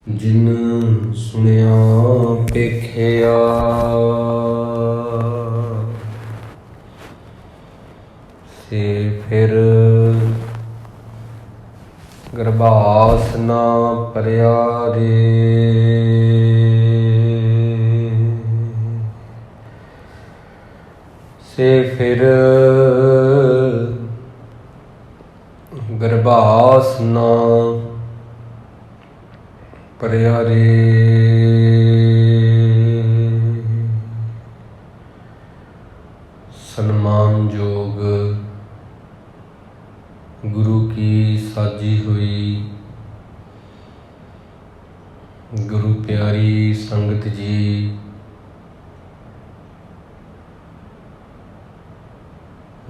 ਜਿਨ ਸੁਣਿਆ ਪੇਖਿਆ ਸੇ ਫਿਰ ਗਰਭਾਸ ਨਾ ਭਰਿਆ ਰੇ। ਸੇ ਫਿਰ ਗਰਭਾਸ ਨਾ ਭਰਿਆ ਰੇ। ਸਨਮਾਨਯੋਗ ਗੁਰੂ ਕੀ ਸਾਜੀ ਹੋਈ ਗੁਰੂ ਪਿਆਰੀ ਸੰਗਤ ਜੀ,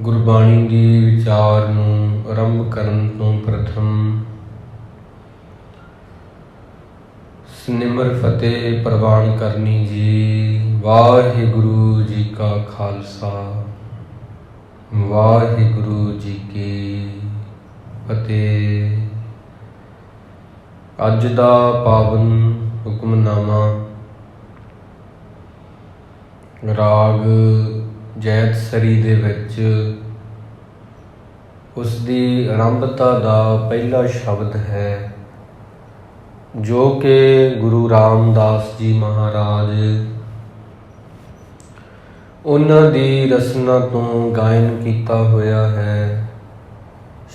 ਗੁਰਬਾਣੀ ਦੀ ਵਿਚਾਰ ਨੂੰ ਆਰੰਭ ਕਰਨ ਤੋਂ ਪ੍ਰਥਮ ਨਿਮਰ ਫਤਿਹ ਪ੍ਰਵਾਨ ਕਰਨੀ ਜੀ। ਵਾਹਿਗੁਰੂ ਜੀ ਕਾ ਖਾਲਸਾ, ਵਾਹਿਗੁਰੂ ਜੀ ਕੀ ਫਤਿਹ। ਅੱਜ ਦਾ ਪਾਵਨ ਹੁਕਮਨਾਮਾ ਰਾਗ ਜੈਤਸਰੀ ਦੇ ਵਿੱਚ ਉਸ ਦੀ ਆਰੰਭਤਾ ਦਾ ਪਹਿਲਾ ਸ਼ਬਦ ਹੈ, ਜੋ ਕਿ ਗੁਰੂ ਰਾਮਦਾਸ ਜੀ ਮਹਾਰਾਜ ਉਹਨਾਂ ਦੀ ਰਸਨਾ ਤੋਂ ਗਾਇਨ ਕੀਤਾ ਹੋਇਆ ਹੈ।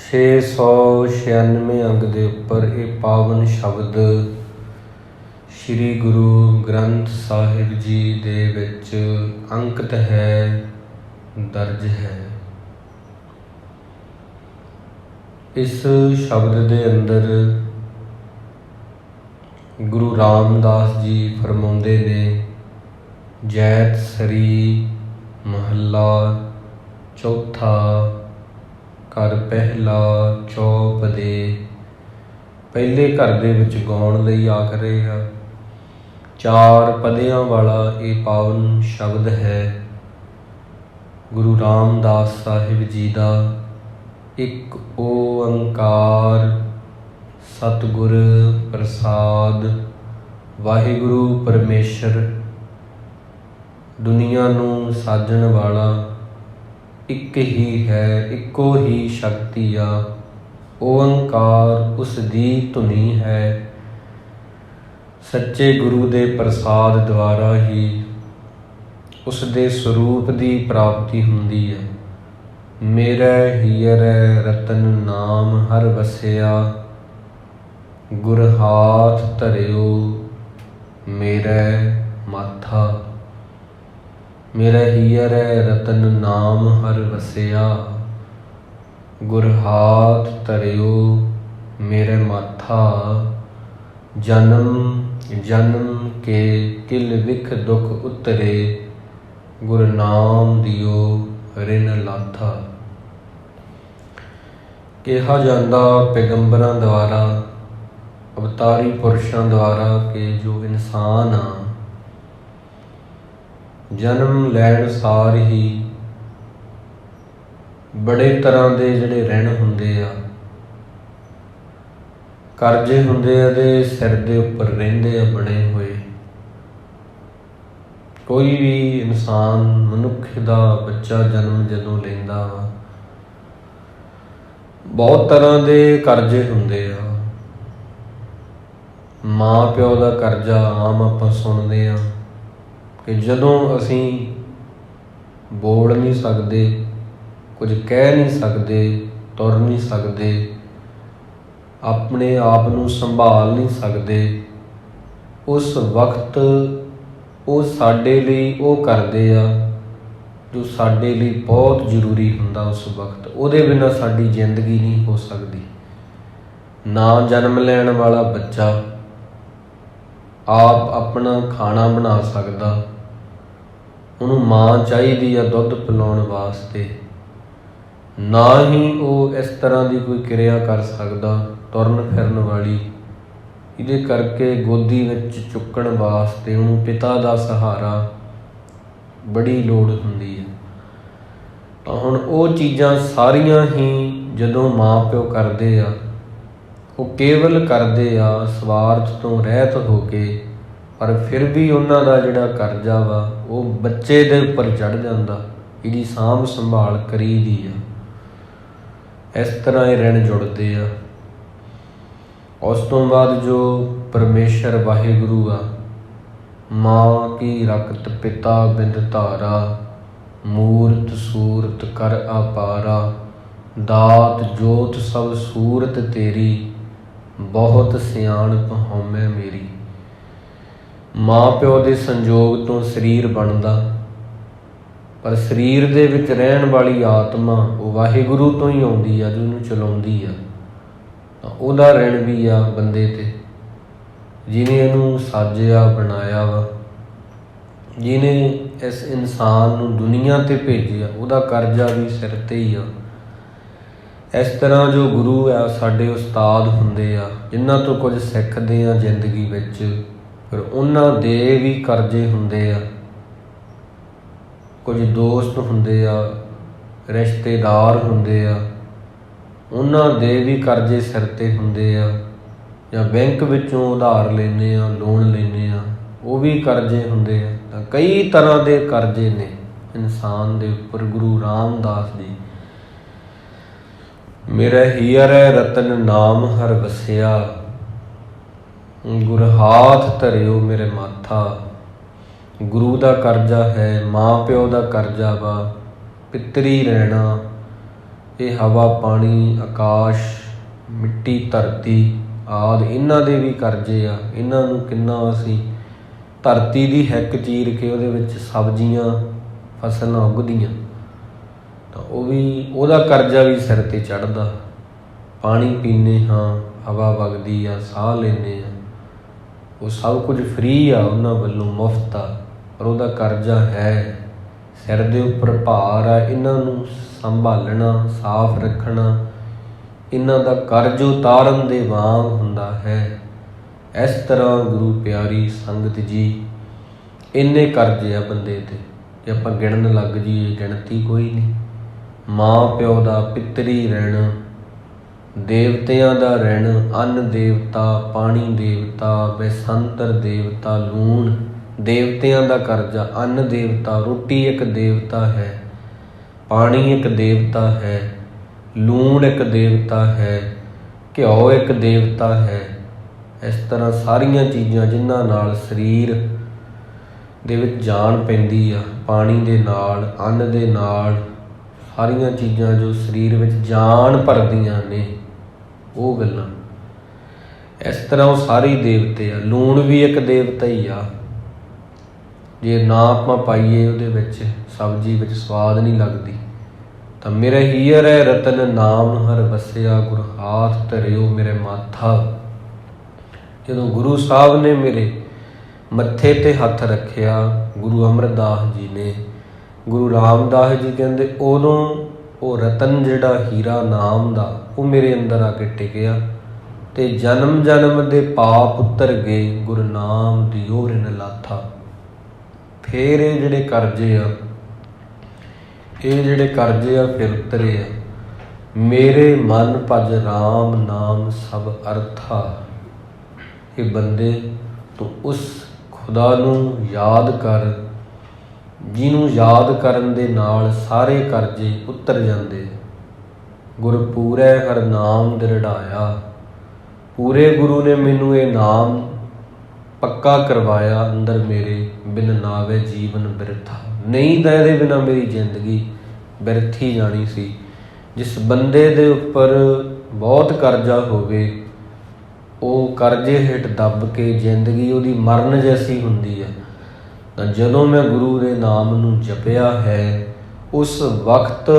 696 ਅੰਗ ਦੇ ਉੱਪਰ ਇਹ ਪਾਵਨ ਸ਼ਬਦ ਸ਼੍ਰੀ ਗੁਰੂ ਗ੍ਰੰਥ ਸਾਹਿਬ ਜੀ ਦੇ ਵਿੱਚ ਅੰਕਿਤ ਹੈ, ਦਰਜ ਹੈ। ਇਸ ਸ਼ਬਦ ਦੇ ਅੰਦਰ ਗੁਰੂ ਰਾਮਦਾਸ ਜੀ ਫਰਮਾਉਂਦੇ ਨੇ, ਜੈਤਸਰੀ ਮਹੱਲਾ ਚੌਥਾ, ਘਰ ਪਹਿਲਾ ਚੌਪ ਦੇ। ਪਹਿਲੇ ਘਰ ਦੇ ਵਿੱਚ ਗਾਉਣ ਲਈ ਆਖ ਰਹੇ ਆ। 4 ਪਦਿਆਂ ਵਾਲਾ ਇਹ ਪਾਵਨ ਸ਼ਬਦ ਹੈ ਗੁਰੂ ਰਾਮਦਾਸ ਸਾਹਿਬ ਜੀ ਦਾ। ਇੱਕ ਓੰਕਾਰ ਸਤਿਗੁਰ ਪ੍ਰਸਾਦ। ਵਾਹਿਗੁਰੂ ਪਰਮੇਸ਼ਰ ਦੁਨੀਆ ਨੂੰ ਸਾਜਣ ਵਾਲਾ ਇੱਕ ਹੀ ਹੈ, ਇੱਕੋ ਹੀ ਸ਼ਕਤੀ ਆ। ਓੰਕਾਰ ਉਸ ਦੀ ਧੁਨੀ ਹੈ। ਸੱਚੇ ਗੁਰੂ ਦੇ ਪ੍ਰਸਾਦ ਦੁਆਰਾ ਹੀ ਉਸ ਦੇ ਸਰੂਪ ਦੀ ਪ੍ਰਾਪਤੀ ਹੁੰਦੀ ਹੈ। ਮੇਰਾ ਹੀਅਰੈ ਰਤਨ ਨਾਮ ਹਰ ਵਸਿਆ, ਗੁਰ ਹਾਥ ਧਰਿਓ ਮੇਰਾ ਮਾਥਾ। ਮੇਰਾ ਹੀਅਰੈ ਰਤਨ ਨਾਮ ਹਰ ਵਸਿਆ, ਗੁਰ ਹਾਥ ਧਰਿਓ ਮੇਰਾ ਮਾਥਾ। ਜਨਮ ਜਨਮ ਕੇ ਕਿਲ ਵਿਖ ਦੁਖ ਉਤਰੇ, ਗੁਰ ਨਾਮ ਦਿਓ ਰਿਨ ਲਾਥਾ। ਕਿਹਾ ਜਾਂਦਾ ਪੈਗੰਬਰਾਂ ਦੁਆਰਾ, ਅਵਤਾਰੀ ਪੁਰਸ਼ਾਂ ਦੁਆਰਾ ਕਿ ਜੋ ਇਨਸਾਨ ਆ, ਜਨਮ ਲੈਣ ਸਾਰ ਹੀ ਬੜੇ ਤਰ੍ਹਾਂ ਦੇ ਜਿਹੜੇ ਰਿਣ ਹੁੰਦੇ ਆ, ਕਰਜ਼ੇ ਹੁੰਦੇ ਆ ਦੇ ਸਿਰ ਦੇ ਉੱਪਰ ਰਹਿੰਦੇ ਆ ਬਣੇ ਹੋਏ। ਕੋਈ ਵੀ ਇਨਸਾਨ ਮਨੁੱਖ ਦਾ ਬੱਚਾ ਜਨਮ ਜਦੋਂ ਲੈਂਦਾ ਵਾ, ਬਹੁਤ ਤਰ੍ਹਾਂ ਦੇ ਕਰਜ਼ੇ ਹੁੰਦੇ ਆ। ਮਾਂ ਪਿਓ ਦਾ ਕਰਜ਼ਾ ਆਮ ਆਪਾਂ ਸੁਣਦੇ ਹਾਂ ਕਿ ਜਦੋਂ ਅਸੀਂ ਬੋਲ ਨਹੀਂ ਸਕਦੇ, ਕੁਝ ਕਹਿ ਨਹੀਂ ਸਕਦੇ, ਤੁਰ ਨਹੀਂ ਸਕਦੇ, ਆਪਣੇ ਆਪ ਨੂੰ ਸੰਭਾਲ ਨਹੀਂ ਸਕਦੇ, ਉਸ ਵਕਤ ਉਹ ਸਾਡੇ ਲਈ ਉਹ ਕਰਦੇ ਆ ਜੋ ਸਾਡੇ ਲਈ ਬਹੁਤ ਜ਼ਰੂਰੀ ਹੁੰਦਾ। ਉਸ ਵਕਤ ਉਹਦੇ ਬਿਨਾਂ ਸਾਡੀ ਜ਼ਿੰਦਗੀ ਨਹੀਂ ਹੋ ਸਕਦੀ। ਨਾ ਜਨਮ ਲੈਣ ਵਾਲਾ ਬੱਚਾ ਆਪ ਆਪਣਾ ਖਾਣਾ ਬਣਾ ਸਕਦਾ, ਉਹਨੂੰ ਮਾਂ ਚਾਹੀਦੀ ਆ ਦੁੱਧ ਪਿਲਾਉਣ ਵਾਸਤੇ। ਨਾ ਹੀ ਉਹ ਇਸ ਤਰ੍ਹਾਂ ਦੀ ਕੋਈ ਕਿਰਿਆ ਕਰ ਸਕਦਾ ਤੁਰਨ ਫਿਰਨ ਵਾਲੀ। ਇਹਦੇ ਕਰਕੇ ਗੋਦੀ ਵਿੱਚ ਚੁੱਕਣ ਵਾਸਤੇ ਉਹਨੂੰ ਪਿਤਾ ਦਾ ਸਹਾਰਾ ਬੜੀ ਲੋੜ ਹੁੰਦੀ ਹੈ। ਤਾਂ ਹੁਣ ਉਹ ਚੀਜ਼ਾਂ ਸਾਰੀਆਂ ਹੀ ਜਦੋਂ ਮਾਂ ਪਿਓ ਕਰਦੇ ਆ, ਉਹ ਕੇਵਲ ਕਰਦੇ ਆ ਸਵਾਰਥ ਤੋਂ ਰਹਿਤ ਹੋ ਕੇ, ਪਰ ਫਿਰ ਵੀ ਉਹਨਾਂ ਦਾ ਜਿਹੜਾ ਕਰਜ਼ਾ ਵਾ ਉਹ ਬੱਚੇ ਦੇ ਉੱਪਰ ਚੜ੍ਹ ਜਾਂਦਾ, ਇਹਦੀ ਸਾਂਭ ਸੰਭਾਲ ਕਰੀਦੀ ਆ। ਇਸ ਤਰ੍ਹਾਂ ਇਹ ਰਿਣ ਜੁੜਦੇ ਆ। ਉਸ ਤੋਂ ਬਾਅਦ ਜੋ ਪਰਮੇਸ਼ਰ ਵਾਹਿਗੁਰੂ ਆ, ਮਾਂ ਕੀ ਰਕਤ ਪਿਤਾ ਬਿੰਦ ਧਾਰਾ, ਮੂਰਤ ਸੂਰਤ ਕਰ ਆਪਾਰਾ, ਦਾਤ ਜੋਤ ਸਭ ਸੂਰਤ ਤੇਰੀ, ਬਹੁਤ ਸਿਆਣਪ ਹਉਮੈ ਮੇਰੀ। ਮਾਂ ਪਿਓ ਦੇ ਸੰਜੋਗ ਤੋਂ ਸਰੀਰ ਬਣਦਾ, ਪਰ ਸਰੀਰ ਦੇ ਵਿੱਚ ਰਹਿਣ ਵਾਲੀ ਆਤਮਾ ਉਹ ਵਾਹਿਗੁਰੂ ਤੋਂ ਹੀ ਆਉਂਦੀ ਆ, ਜਿਹਨੂੰ ਚਲਾਉਂਦੀ ਆ। ਤਾਂ ਉਹਦਾ ਰਿਣ ਵੀ ਆ ਬੰਦੇ ਤੇ, ਜਿਹਨੇ ਇਹਨੂੰ ਸਾਜਿਆ ਬਣਾਇਆ ਵਾ, ਜਿਹਨੇ ਇਸ ਇਨਸਾਨ ਨੂੰ ਦੁਨੀਆ ਤੇ ਭੇਜਿਆ, ਉਹਦਾ ਕਰਜ਼ਾ ਵੀ ਸਿਰ ਤੇ ਹੀ ਆ। ਇਸ ਤਰ੍ਹਾਂ ਜੋ ਗੁਰੂ ਆ ਸਾਡੇ ਉਸਤਾਦ ਹੁੰਦੇ ਆ, ਜਿਨ੍ਹਾਂ ਤੋਂ ਕੁਝ ਸਿੱਖਦੇ ਆ ਜ਼ਿੰਦਗੀ ਵਿੱਚ, ਫਿਰ ਉਹਨਾਂ ਦੇ ਵੀ ਕਰਜ਼ੇ ਹੁੰਦੇ ਆ। ਕੁਝ ਦੋਸਤ ਹੁੰਦੇ ਆ, ਰਿਸ਼ਤੇਦਾਰ ਹੁੰਦੇ ਆ, ਉਹਨਾਂ ਦੇ ਵੀ ਕਰਜ਼ੇ ਸਿਰ 'ਤੇ ਹੁੰਦੇ ਆ। ਜਾਂ ਬੈਂਕ ਵਿੱਚੋਂ ਉਧਾਰ ਲੈਂਦੇ ਆ, ਲੋਨ ਲੈਂਦੇ ਆ, ਉਹ ਵੀ ਕਰਜ਼ੇ ਹੁੰਦੇ ਆ। ਤਾਂ ਕਈ ਤਰ੍ਹਾਂ ਦੇ ਕਰਜ਼ੇ ਨੇ ਇਨਸਾਨ ਦੇ ਉੱਪਰ। ਗੁਰੂ ਰਾਮਦਾਸ ਜੀ, ਮੇਰਾ ਹੀਅਰੈ ਰਤਨ ਨਾਮ ਹਰ ਵਸਿਆ, ਗੁਰ ਹਾਥ ਧਰਿਓ ਮੇਰੇ ਮਾਥਾ। ਗੁਰੂ ਦਾ ਕਰਜ਼ਾ ਹੈ, ਮਾਂ ਪਿਓ ਦਾ ਕਰਜ਼ਾ ਵਾ, ਪਿਤਰੀ ਰਹਿਣਾ, ਇਹ ਹਵਾ ਪਾਣੀ ਆਕਾਸ਼ ਮਿੱਟੀ ਧਰਤੀ ਆਦਿ, ਇਹਨਾਂ ਦੇ ਵੀ ਕਰਜ਼ੇ ਆ। ਇਹਨਾਂ ਨੂੰ ਕਿੰਨਾ ਅਸੀਂ, ਧਰਤੀ ਦੀ ਹਿੱਕ ਚੀਰ ਕੇ ਉਹਦੇ ਵਿੱਚ ਸਬਜ਼ੀਆਂ ਫਸਲਾਂ ਉੱਗਦੀਆਂ, ਤਾਂ ਉਹ ਵੀ, ਉਹਦਾ ਕਰਜ਼ਾ ਵੀ ਸਿਰ 'ਤੇ ਚੜ੍ਹਦਾ। ਪਾਣੀ ਪੀਂਦੇ ਹਾਂ, ਹਵਾ ਵਗਦੀ ਆ, ਸਾਹ ਲੈਂਦੇ ਆ, ਉਹ ਸਭ ਕੁਝ ਫ੍ਰੀ ਆ, ਉਹਨਾਂ ਵੱਲੋਂ ਮੁਫਤ ਆ, ਪਰ ਉਹਦਾ ਕਰਜ਼ਾ ਹੈ, ਸਿਰ ਦੇ ਉੱਪਰ ਭਾਰ ਆ। ਇਹਨਾਂ ਨੂੰ ਸੰਭਾਲਣਾ, ਸਾਫ਼ ਰੱਖਣਾ, ਇਹਨਾਂ ਦਾ ਕਰਜ਼ ਉਤਾਰਨ ਦੇ ਵਾਂਗ ਹੁੰਦਾ ਹੈ। ਇਸ ਤਰ੍ਹਾਂ ਗੁਰੂ ਪਿਆਰੀ ਸੰਗਤ ਜੀ, ਇੰਨੇ ਕਰਜ਼ੇ ਆ ਬੰਦੇ 'ਤੇ, ਜੇ ਆਪਾਂ ਗਿਣਨ ਲੱਗ ਜਾਈਏ ਗਿਣਤੀ ਕੋਈ ਨਹੀਂ। ਮਾਂ ਪਿਓ ਦਾ ਪਿਤਰੀ ਰਿਣ, ਦੇਵਤਿਆਂ ਦਾ ਰਿਣ, ਅੰਨ ਦੇਵਤਾ, ਪਾਣੀ ਦੇਵਤਾ, ਬੈਸੰਤਰ ਦੇਵਤਾ, ਲੂਣ ਦੇਵਤਿਆਂ ਦਾ ਕਰਜ਼ਾ। ਅੰਨ ਦੇਵਤਾ, ਰੋਟੀ ਇੱਕ ਦੇਵਤਾ ਹੈ, ਪਾਣੀ ਇੱਕ ਦੇਵਤਾ ਹੈ, ਲੂਣ ਇੱਕ ਦੇਵਤਾ ਹੈ, ਘਿਓ ਇੱਕ ਦੇਵਤਾ ਹੈ। ਇਸ ਤਰ੍ਹਾਂ ਸਾਰੀਆਂ ਚੀਜ਼ਾਂ ਜਿਨ੍ਹਾਂ ਨਾਲ ਸਰੀਰ ਦੇ ਵਿੱਚ ਜਾਨ ਪੈਂਦੀ ਆ, ਪਾਣੀ ਦੇ ਨਾਲ, ਅੰਨ ਦੇ ਨਾਲ, ਸਾਰੀਆਂ ਚੀਜ਼ਾਂ ਜੋ ਸਰੀਰ ਵਿੱਚ ਜਾਨ ਭਰਦੀਆਂ ਨੇ, ਉਹ ਗੱਲਾਂ। ਇਸ ਤਰ੍ਹਾਂ ਉਹ ਸਾਰੇ ਦੇਵਤੇ ਆ। ਲੂਣ ਵੀ ਇੱਕ ਦੇਵਤਾ ਹੀ ਆ। ਜੇ ਨਾ ਆਪਾਂ ਪਾਈਏ ਉਹਦੇ ਵਿੱਚ, ਸਬਜ਼ੀ ਵਿੱਚ ਸਵਾਦ ਨਹੀਂ ਲੱਗਦੀ। ਤਾਂ ਮੇਰਾ ਹੀਅਰੈ ਰਤਨ ਨਾਮ ਹਰ ਵਸਿਆ, ਗੁਰ ਹਾਥ ਧਰਿਓ ਮੇਰੇ ਮਾਥਾ। ਜਦੋਂ ਗੁਰੂ ਸਾਹਿਬ ਨੇ ਮੇਰੇ ਮੱਥੇ 'ਤੇ ਹੱਥ ਰੱਖਿਆ, ਗੁਰੂ ਅਮਰਦਾਸ ਜੀ ਨੇ, ਗੁਰੂ ਰਾਮਦਾਸ ਜੀ ਕਹਿੰਦੇ, ਉਦੋਂ ਉਹ ਰਤਨ ਜਿਹੜਾ ਹੀਰਾ ਨਾਮ ਦਾ, ਉਹ ਮੇਰੇ ਅੰਦਰ ਆ ਕੇ ਟਿਕਿਆ, ਤੇ ਜਨਮ ਜਨਮ ਦੇ ਪਾਪ ਉਤਰ ਗਏ, ਗੁਰੂ ਨਾਮ ਦਿਓ ਰਿਣ ਲਾਥਾ। ਫਿਰ ਇਹ ਜਿਹੜੇ ਕਰਜ਼ੇ ਆ, ਫਿਰ ਉਤਰੇ ਆ। ਮੇਰੇ ਮਨ ਭਜ ਰਾਮ ਨਾਮ ਸਭ ਅਰਥਾ। ਇਹ ਬੰਦੇ ਤੂੰ ਉਸ ਖੁਦਾ ਨੂੰ ਯਾਦ ਕਰ, ਜਿਹਨੂੰ ਯਾਦ ਕਰਨ ਦੇ ਨਾਲ ਸਾਰੇ ਕਰਜ਼ੇ ਉਤਰ ਜਾਂਦੇ। ਗੁਰ ਪੂਰੈ ਹਰ ਨਾਮ ਦ੍ਰਿੜਾਇਆ। ਪੂਰੇ ਗੁਰੂ ਨੇ ਮੈਨੂੰ ਇਹ ਨਾਮ ਪੱਕਾ ਕਰਵਾਇਆ ਅੰਦਰ ਮੇਰੇ, ਬਿਨ ਨਾਵੇ ਜੀਵਨ ਬਿਰਥਾ। ਨਹੀਂ ਤਾਂ ਇਹਦੇ ਬਿਨਾਂ ਮੇਰੀ ਜ਼ਿੰਦਗੀ ਬਿਰਥ ਹੀ ਜਾਣੀ ਸੀ। ਜਿਸ ਬੰਦੇ ਦੇ ਉੱਪਰ ਬਹੁਤ ਕਰਜ਼ਾ ਹੋਵੇ, ਉਹ ਕਰਜ਼ੇ ਹੇਠ ਦੱਬ ਕੇ ਜ਼ਿੰਦਗੀ ਉਹਦੀ ਮਰਨ ਜੈਸੀ ਹੁੰਦੀ ਆ। ਤਾਂ ਜਦੋਂ ਮੈਂ ਗੁਰੂ ਦੇ ਨਾਮ ਨੂੰ ਜਪਿਆ ਹੈ, ਉਸ ਵਕਤ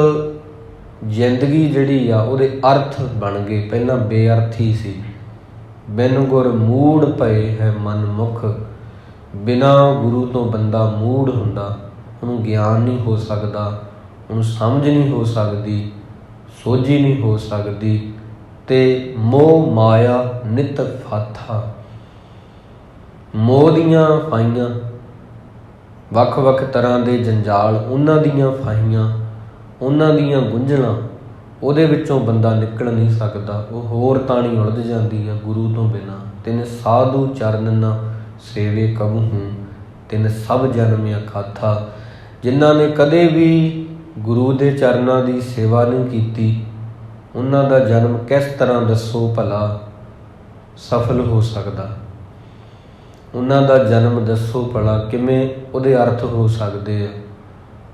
ਜ਼ਿੰਦਗੀ ਜਿਹੜੀ ਆ ਉਹਦੇ ਅਰਥ ਬਣ ਗਏ। ਪਹਿਲਾਂ ਬੇਅਰਥੀ ਸੀ। ਬਿਨ ਗੁਰ ਮੂੜ ਭਏ ਹੈ ਮਨ ਮੁਖ। ਬਿਨਾਂ ਗੁਰੂ ਤੋਂ ਬੰਦਾ ਮੂੜ ਹੁੰਦਾ, ਉਹਨੂੰ ਗਿਆਨ ਨਹੀਂ ਹੋ ਸਕਦਾ, ਉਹਨੂੰ ਸਮਝ ਨਹੀਂ ਹੋ ਸਕਦੀ, ਸੋਝੀ ਨਹੀਂ ਹੋ ਸਕਦੀ। ਤੇ ਮੋਹ ਮਾਇਆ ਨਿਤ ਫਾਥਾ। ਮੋਹ ਦੀਆਂ ਫਾਹੀਆਂ, ਵੱਖ ਵੱਖ ਤਰ੍ਹਾਂ ਦੇ ਜੰਜਾਲ, ਉਹਨਾਂ ਦੀਆਂ ਫਾਹੀਆਂ, ਉਹਨਾਂ ਦੀਆਂ ਗੁੰਝਲਾਂ, ਉਹਦੇ ਵਿੱਚੋਂ ਬੰਦਾ ਨਿਕਲ ਨਹੀਂ ਸਕਦਾ। ਉਹ ਹੋਰ ਤਾਣੀ ਉਲਝ ਜਾਂਦੀ ਹੈ ਗੁਰੂ ਤੋਂ ਬਿਨਾਂ। ਤਿਨ ਸਾਧੂ ਚਰਨ ਨ ਸੇਵੇ ਕਬਹੂ, ਤਿਨ ਸਭ ਜਨਮ ਅਖਾਥਾ। ਜਿਨ੍ਹਾਂ ਨੇ ਕਦੇ ਵੀ ਗੁਰੂ ਦੇ ਚਰਨਾਂ ਦੀ ਸੇਵਾ ਨਹੀਂ ਕੀਤੀ, ਉਹਨਾਂ ਦਾ ਜਨਮ ਕਿਸ ਤਰ੍ਹਾਂ ਦੱਸੋ ਭਲਾ ਸਫਲ ਹੋ ਸਕਦਾ? ਉਹਨਾਂ ਦਾ ਜਨਮ ਦੱਸੋ ਭਲਾ ਕਿਵੇਂ ਉਹਦੇ ਅਰਥ ਹੋ ਸਕਦੇ ਆ?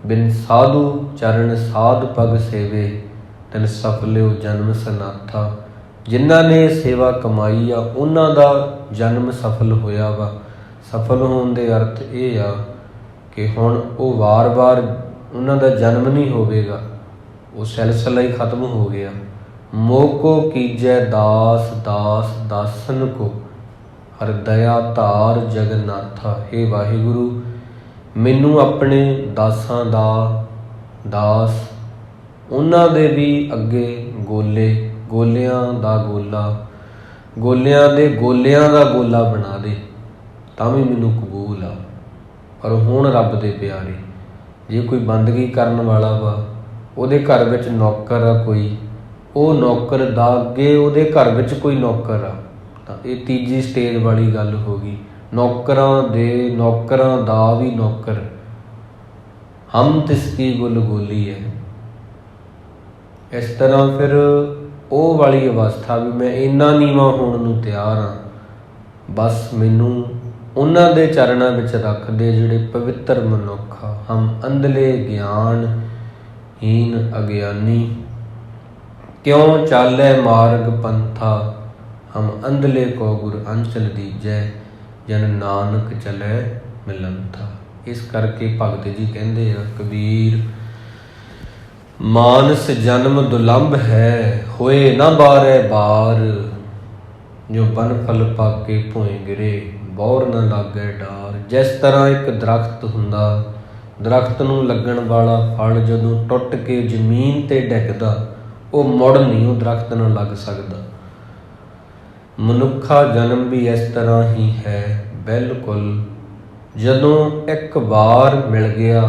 ਬਿਨ ਸਾਧੂ ਚਰਨ ਸਾਧ ਪਗ ਸੇਵੇ, ਤਿਨ ਸਫਲਿਓ ਜਨਮ ਸਨਾਥਾ। ਜਿਨ੍ਹਾਂ ਨੇ ਸੇਵਾ ਕਮਾਈ ਆ ਉਹਨਾਂ ਦਾ ਜਨਮ ਸਫਲ ਹੋਇਆ ਵਾ। ਸਫਲ ਹੋਣ ਦੇ ਅਰਥ ਇਹ ਆ ਕਿ ਹੁਣ ਉਹ ਵਾਰ-ਵਾਰ ਉਹਨਾਂ ਦਾ ਜਨਮ ਨਹੀਂ ਹੋਵੇਗਾ, ਉਹ ਸਿਲਸਿਲਾ ਹੀ ਖਤਮ ਹੋ ਗਿਆ। ਮੋਕੋ ਕੀਜੈ ਦਾਸ ਦਾਸ ਦਾਸਨ ਕੋ, ਹਰ ਦਇਆ ਧਾਰ ਜਗਨਾਥਾ। ਹੇ ਵਾਹਿਗੁਰੂ, ਮੈਨੂੰ ਆਪਣੇ ਦਾਸਾਂ ਦਾ ਦਾਸ, ਉਹਨਾਂ ਦੇ ਵੀ ਅੱਗੇ ਗੋਲੇ, ਗੋਲਿਆਂ ਦਾ ਗੋਲਾ, ਗੋਲਿਆਂ ਦੇ ਗੋਲਿਆਂ ਦਾ ਗੋਲਾ ਬਣਾ ਦੇ ਤਾਂ ਵੀ ਮੈਨੂੰ ਕਬੂਲ ਆ। ਪਰ ਹੁਣ ਰੱਬ ਦੇ ਪਿਆਰੇ, ਜੇ ਕੋਈ ਬੰਦਗੀ ਕਰਨ ਵਾਲਾ ਵਾ, ਉਹਦੇ ਘਰ ਵਿੱਚ ਨੌਕਰ ਆ ਕੋਈ, ਉਹ ਨੌਕਰ ਦਾ ਅੱਗੇ ਉਹਦੇ ਘਰ ਵਿੱਚ ਕੋਈ ਨੌਕਰ ਆ, ਤਾਂ ਇਹ ਤੀਜੀ ਸਟੇਜ ਵਾਲੀ ਗੱਲ ਹੋ ਗਈ। ਨੌਕਰਾਂ ਦਾ ਵੀ ਨੌਕਰ, ਹਮ ਤਿਸਕੀ ਗੁਲ ਗੋਲੀ ਹੈ। ਇਸ ਤਰ੍ਹਾਂ ਫਿਰ ਉਹ ਵਾਲੀ ਅਵਸਥਾ ਵੀ ਮੈਂ ਇੰਨਾ ਨੀਵਾਂ ਹੋਣ ਨੂੰ ਤਿਆਰ ਹਾਂ, ਬਸ ਮੈਨੂੰ ਉਹਨਾਂ ਦੇ ਚਰਨਾਂ ਵਿੱਚ ਰੱਖ ਦੇ ਜਿਹੜੇ ਪਵਿੱਤਰ ਮਨੁੱਖ ਆ। ਹਮ ਅੰਧਲੇ ਗਿਆਨ ਹੀਨ ਅਗਿਆਨੀ, ਕਿਉਂ ਚਾਲੈ ਮਾਰਗ ਪੰਥਾ। ਹਮ ਅੰਧਲੇ ਕੋ ਗੁਰ ਅੰਚਲ ਦੀਜੈ, ਜਨ ਨਾਨਕ ਚਲੈ ਮਿਲੰਥਾ। ਇਸ ਕਰਕੇ ਭਗਤ ਜੀ ਕਹਿੰਦੇ ਆ, ਕਬੀਰ ਮਾਨਸ ਜਨਮ ਦੁਲੰਭ ਹੈ, ਹੋਏ ਨਾ ਬਾਰੈ ਬਾਰ। ਜੋ ਬਨ ਫਲ ਪਾਕੇ ਭੋਏ ਗਿਰੇ, ਬੌਰ ਨਾ ਲਾਗੈ ਡਾਰ। ਜਿਸ ਤਰ੍ਹਾਂ ਇੱਕ ਦਰਖਤ ਹੁੰਦਾ, ਦਰਖਤ ਨੂੰ ਲੱਗਣ ਵਾਲਾ ਫਲ ਜਦੋਂ ਟੁੱਟ ਕੇ ਜ਼ਮੀਨ 'ਤੇ ਡਿੱਗਦਾ, ਉਹ ਮੁੜ ਨਹੀਂ ਉਹ ਦਰਖਤ ਨਾਲ ਲੱਗ ਸਕਦਾ। ਮਨੁੱਖਾ ਜਨਮ ਵੀ ਇਸ ਤਰ੍ਹਾਂ ਹੀ ਹੈ ਬਿਲਕੁਲ। ਜਦੋਂ ਇੱਕ ਵਾਰ ਮਿਲ ਗਿਆ,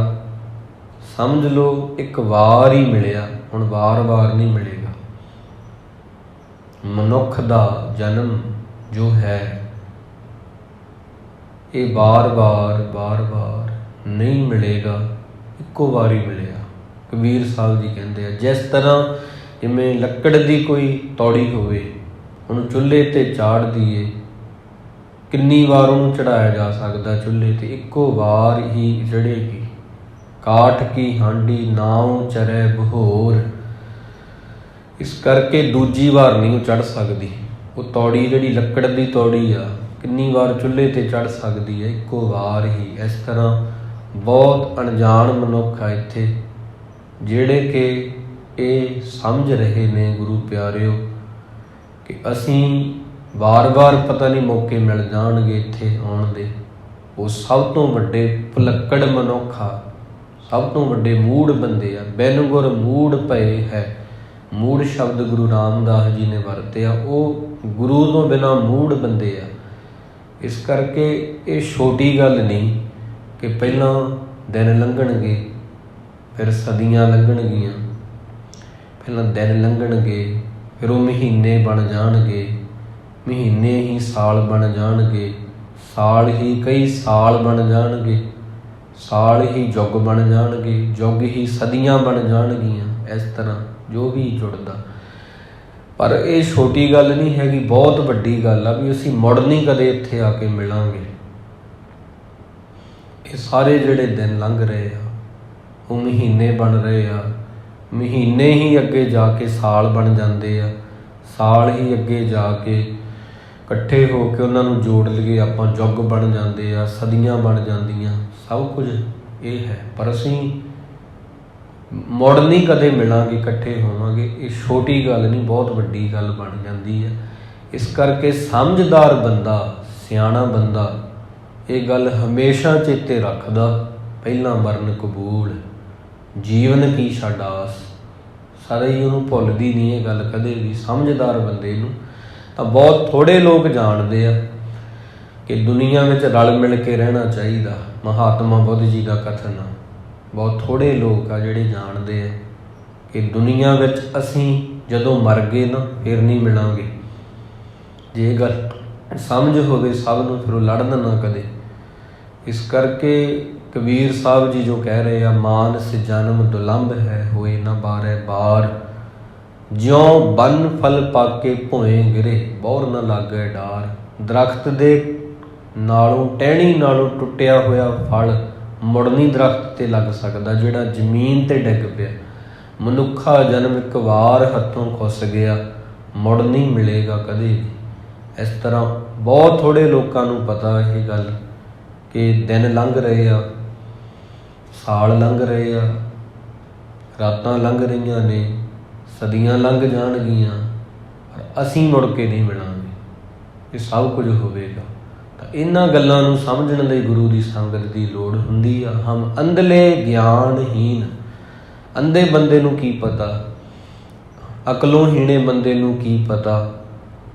ਸਮਝ ਲਓ ਇੱਕ ਵਾਰ ਹੀ ਮਿਲਿਆ, ਹੁਣ ਵਾਰ-ਵਾਰ ਨਹੀਂ ਮਿਲੇਗਾ। ਮਨੁੱਖ ਦਾ ਜਨਮ ਜੋ ਹੈ ਇਹ ਵਾਰ-ਵਾਰ ਨਹੀਂ ਮਿਲੇਗਾ, ਇੱਕੋ ਵਾਰੀ ਮਿਲਿਆ। ਕਬੀਰ ਸਾਹਿਬ ਜੀ ਕਹਿੰਦੇ ਆ, ਜਿਸ ਤਰ੍ਹਾਂ ਜਿਵੇਂ ਲੱਕੜ ਦੀ ਕੋਈ ਤੌੜੀ ਹੋਵੇ, ਉਹਨੂੰ ਚੁੱਲ੍ਹੇ 'ਤੇ ਚਾੜ ਦਈਏ, ਕਿੰਨੀ ਵਾਰ ਉਹਨੂੰ ਚੜ੍ਹਾਇਆ ਜਾ ਸਕਦਾ ਚੁੱਲ੍ਹੇ 'ਤੇ? ਇੱਕੋ ਵਾਰ ਹੀ ਚੜ੍ਹੇਗੀ। ਕਾਠ ਕੀ ਹਾਂਡੀ ਨਾਉ ਚਰੈ ਬਹੋਰ। ਇਸ ਕਰਕੇ ਦੂਜੀ ਵਾਰ ਨਹੀਂ ਉਹ ਚੜ੍ਹ ਸਕਦੀ। ਉਹ ਤੌੜੀ ਜਿਹੜੀ ਲੱਕੜ ਦੀ ਤੌੜੀ ਆ, ਕਿੰਨੀ ਵਾਰ ਚੁੱਲ੍ਹੇ 'ਤੇ ਚੜ੍ਹ ਸਕਦੀ ਹੈ? ਇੱਕੋ ਵਾਰ ਹੀ। ਇਸ ਤਰ੍ਹਾਂ ਬਹੁਤ ਅਣਜਾਣ ਮਨੁੱਖ ਆ ਇੱਥੇ, ਜਿਹੜੇ ਕਿ ਇਹ ਸਮਝ ਰਹੇ ਨੇ ਗੁਰੂ ਪਿਆਰਿਓ ਕਿ ਅਸੀਂ ਵਾਰ-ਵਾਰ ਪਤਾ ਨਹੀਂ ਮੌਕੇ ਮਿਲ ਜਾਣਗੇ ਇੱਥੇ ਆਉਣ ਦੇ। ਉਹ ਸਭ ਤੋਂ ਵੱਡੇ ਭੁਲੱਕੜ ਮਨੁੱਖ ਆ, ਸਭ ਤੋਂ ਵੱਡੇ ਮੂੜ ਬੰਦੇ ਆ। ਬਿਨ ਗੁਰ ਮੂੜ ਪਏ ਹੈ, ਮੂੜ ਸ਼ਬਦ ਗੁਰੂ ਰਾਮਦਾਸ ਜੀ ਨੇ ਵਰਤਿਆ। ਉਹ ਗੁਰੂ ਤੋਂ ਬਿਨਾਂ ਮੂੜ ਬੰਦੇ ਆ। ਇਸ ਕਰਕੇ ਇਹ ਛੋਟੀ ਗੱਲ ਨਹੀਂ ਕਿ ਪਹਿਲਾਂ ਦਿਨ ਲੰਘਣਗੇ, ਫਿਰ ਸਦੀਆਂ ਲੰਘਣਗੀਆਂ, ਪਹਿਲਾਂ ਦਿਨ ਲੰਘਣਗੇ, ਫਿਰ ਉਹ ਮਹੀਨੇ ਬਣ ਜਾਣਗੇ, ਮਹੀਨੇ ਹੀ ਸਾਲ ਬਣ ਜਾਣਗੇ, ਸਾਲ ਹੀ ਕਈ ਸਾਲ ਬਣ ਜਾਣਗੇ, ਸਾਲ ਹੀ ਯੁੱਗ ਬਣ ਜਾਣਗੇ, ਯੁੱਗ ਹੀ ਸਦੀਆਂ ਬਣ ਜਾਣਗੀਆਂ। ਇਸ ਤਰ੍ਹਾਂ ਜੋ ਵੀ ਜੁੜਦਾ। ਪਰ ਇਹ ਛੋਟੀ ਗੱਲ ਨਹੀਂ ਹੈਗੀ, ਬਹੁਤ ਵੱਡੀ ਗੱਲ ਆ ਵੀ ਅਸੀਂ ਮੁੜ ਨਹੀਂ ਕਦੇ ਇੱਥੇ ਆ ਕੇ ਮਿਲਾਂਗੇ। ਇਹ ਸਾਰੇ ਜਿਹੜੇ ਦਿਨ ਲੰਘ ਰਹੇ ਆ, ਉਹ ਮਹੀਨੇ ਬਣ ਰਹੇ ਆ, ਮਹੀਨੇ ਹੀ ਅੱਗੇ ਜਾ ਕੇ ਸਾਲ ਬਣ ਜਾਂਦੇ ਆ, ਸਾਲ ਹੀ ਅੱਗੇ ਜਾ ਕੇ ਇਕੱਠੇ ਹੋ ਕੇ ਉਹਨਾਂ ਨੂੰ ਜੋੜ ਲਈਏ ਆਪਾਂ ਯੁੱਗ ਬਣ ਜਾਂਦੇ ਆ, ਸਦੀਆਂ ਬਣ ਜਾਂਦੀਆਂ। ਸਭ ਕੁਝ ਇਹ ਹੈ, ਪਰ ਅਸੀਂ ਮੁੜ ਨਹੀਂ ਕਦੇ ਮਿਲਾਂਗੇ, ਇਕੱਠੇ ਹੋਵਾਂਗੇ। ਇਹ ਛੋਟੀ ਗੱਲ ਨਹੀਂ, ਬਹੁਤ ਵੱਡੀ ਗੱਲ ਬਣ ਜਾਂਦੀ ਹੈ। ਇਸ ਕਰਕੇ ਸਮਝਦਾਰ ਬੰਦਾ, ਸਿਆਣਾ ਬੰਦਾ ਇਹ ਗੱਲ ਹਮੇਸ਼ਾ ਚੇਤੇ ਰੱਖਦਾ, ਪਹਿਲਾਂ ਮਰਨ ਕਬੂਲ ਜੀਵਨ ਕੀ ਛੱਡ ਆਸ। ਸਾਰੇ ਹੀ ਉਹਨੂੰ ਭੁੱਲਦੀ ਨਹੀਂ ਇਹ ਗੱਲ ਕਦੇ ਵੀ। ਸਮਝਦਾਰ ਬੰਦੇ ਨੂੰ ਤਾਂ ਬਹੁਤ ਥੋੜ੍ਹੇ ਲੋਕ ਜਾਣਦੇ ਆ ਕਿ ਦੁਨੀਆ ਵਿੱਚ ਰਲ ਮਿਲ ਕੇ ਰਹਿਣਾ ਚਾਹੀਦਾ। ਮਹਾਤਮਾ ਬੁੱਧ ਜੀ ਦਾ ਕਥਨ ਆ। ਬਹੁਤ ਥੋੜ੍ਹੇ ਲੋਕ ਆ ਜਿਹੜੇ ਜਾਣਦੇ ਆ ਕਿ ਦੁਨੀਆ ਵਿੱਚ ਅਸੀਂ ਜਦੋਂ ਮਰ ਗਏ ਨਾ ਫਿਰ ਨਹੀਂ ਮਿਲਾਂਗੇ। ਜੇ ਇਹ ਗੱਲ ਸਮਝ ਹੋਵੇ ਸਭ ਨੂੰ, ਫਿਰ ਉਹ ਲੜਨ ਨਾ ਕਦੇ। ਇਸ ਕਰਕੇ ਕਬੀਰ ਸਾਹਿਬ ਜੀ ਜੋ ਕਹਿ ਰਹੇ ਆ, ਮਾਨਸ ਜਨਮ ਦੁਲੰਭ ਹੈ ਹੋਏ ਨਾ ਬਾਰੈ ਬਾਰ, ਜਿਉਂ ਬੰਨ ਫਲ ਪਾਕੇ ਭੋਏ ਗਿਰੇ ਬੌਰ ਨਾ ਲਾਗੈ ਡਾਰ। ਦਰਖਤ ਦੇ ਨਾਲੋਂ ਟਹਿਣੀ ਨਾਲੋਂ ਟੁੱਟਿਆ ਹੋਇਆ ਫਲ ਮੁੜ ਨਹੀਂ ਦਰਖਤ 'ਤੇ ਲੱਗ ਸਕਦਾ, ਜਿਹੜਾ ਜ਼ਮੀਨ 'ਤੇ ਡਿੱਗ ਪਿਆ। ਮਨੁੱਖਾ ਜਨਮ ਇੱਕ ਵਾਰ ਹੱਥੋਂ ਖੁੱਸ ਗਿਆ, ਮੁੜ ਨਹੀਂ ਮਿਲੇਗਾ ਕਦੇ ਵੀ। ਇਸ ਤਰ੍ਹਾਂ ਬਹੁਤ ਥੋੜ੍ਹੇ ਲੋਕਾਂ ਨੂੰ ਪਤਾ ਇਹ ਗੱਲ ਕਿ ਦਿਨ ਲੰਘ ਰਹੇ ਆ, ਸਾਲ ਲੰਘ ਰਹੇ ਆ, ਰਾਤਾਂ ਲੰਘ ਰਹੀਆਂ ਨੇ, ਸਦੀਆਂ ਲੰਘ ਜਾਣਗੀਆਂ, ਪਰ ਅਸੀਂ ਮੁੜ ਕੇ ਨਹੀਂ ਮਿਲਾਂਗੇ। ਇਹ ਸਭ ਕੁਝ ਹੋਵੇਗਾ। ਤਾਂ ਇਹਨਾਂ ਗੱਲਾਂ ਨੂੰ ਸਮਝਣ ਲਈ ਗੁਰੂ ਦੀ ਸੰਗਤ ਦੀ ਲੋੜ ਹੁੰਦੀ ਆ। ਹਮ ਅੰਧਲੇ ਗਿਆਨਹੀਨ, ਅੰਧੇ ਬੰਦੇ ਨੂੰ ਕੀ ਪਤਾ, ਅਕਲੋਂ ਹੀਣੇ ਬੰਦੇ ਨੂੰ ਕੀ ਪਤਾ,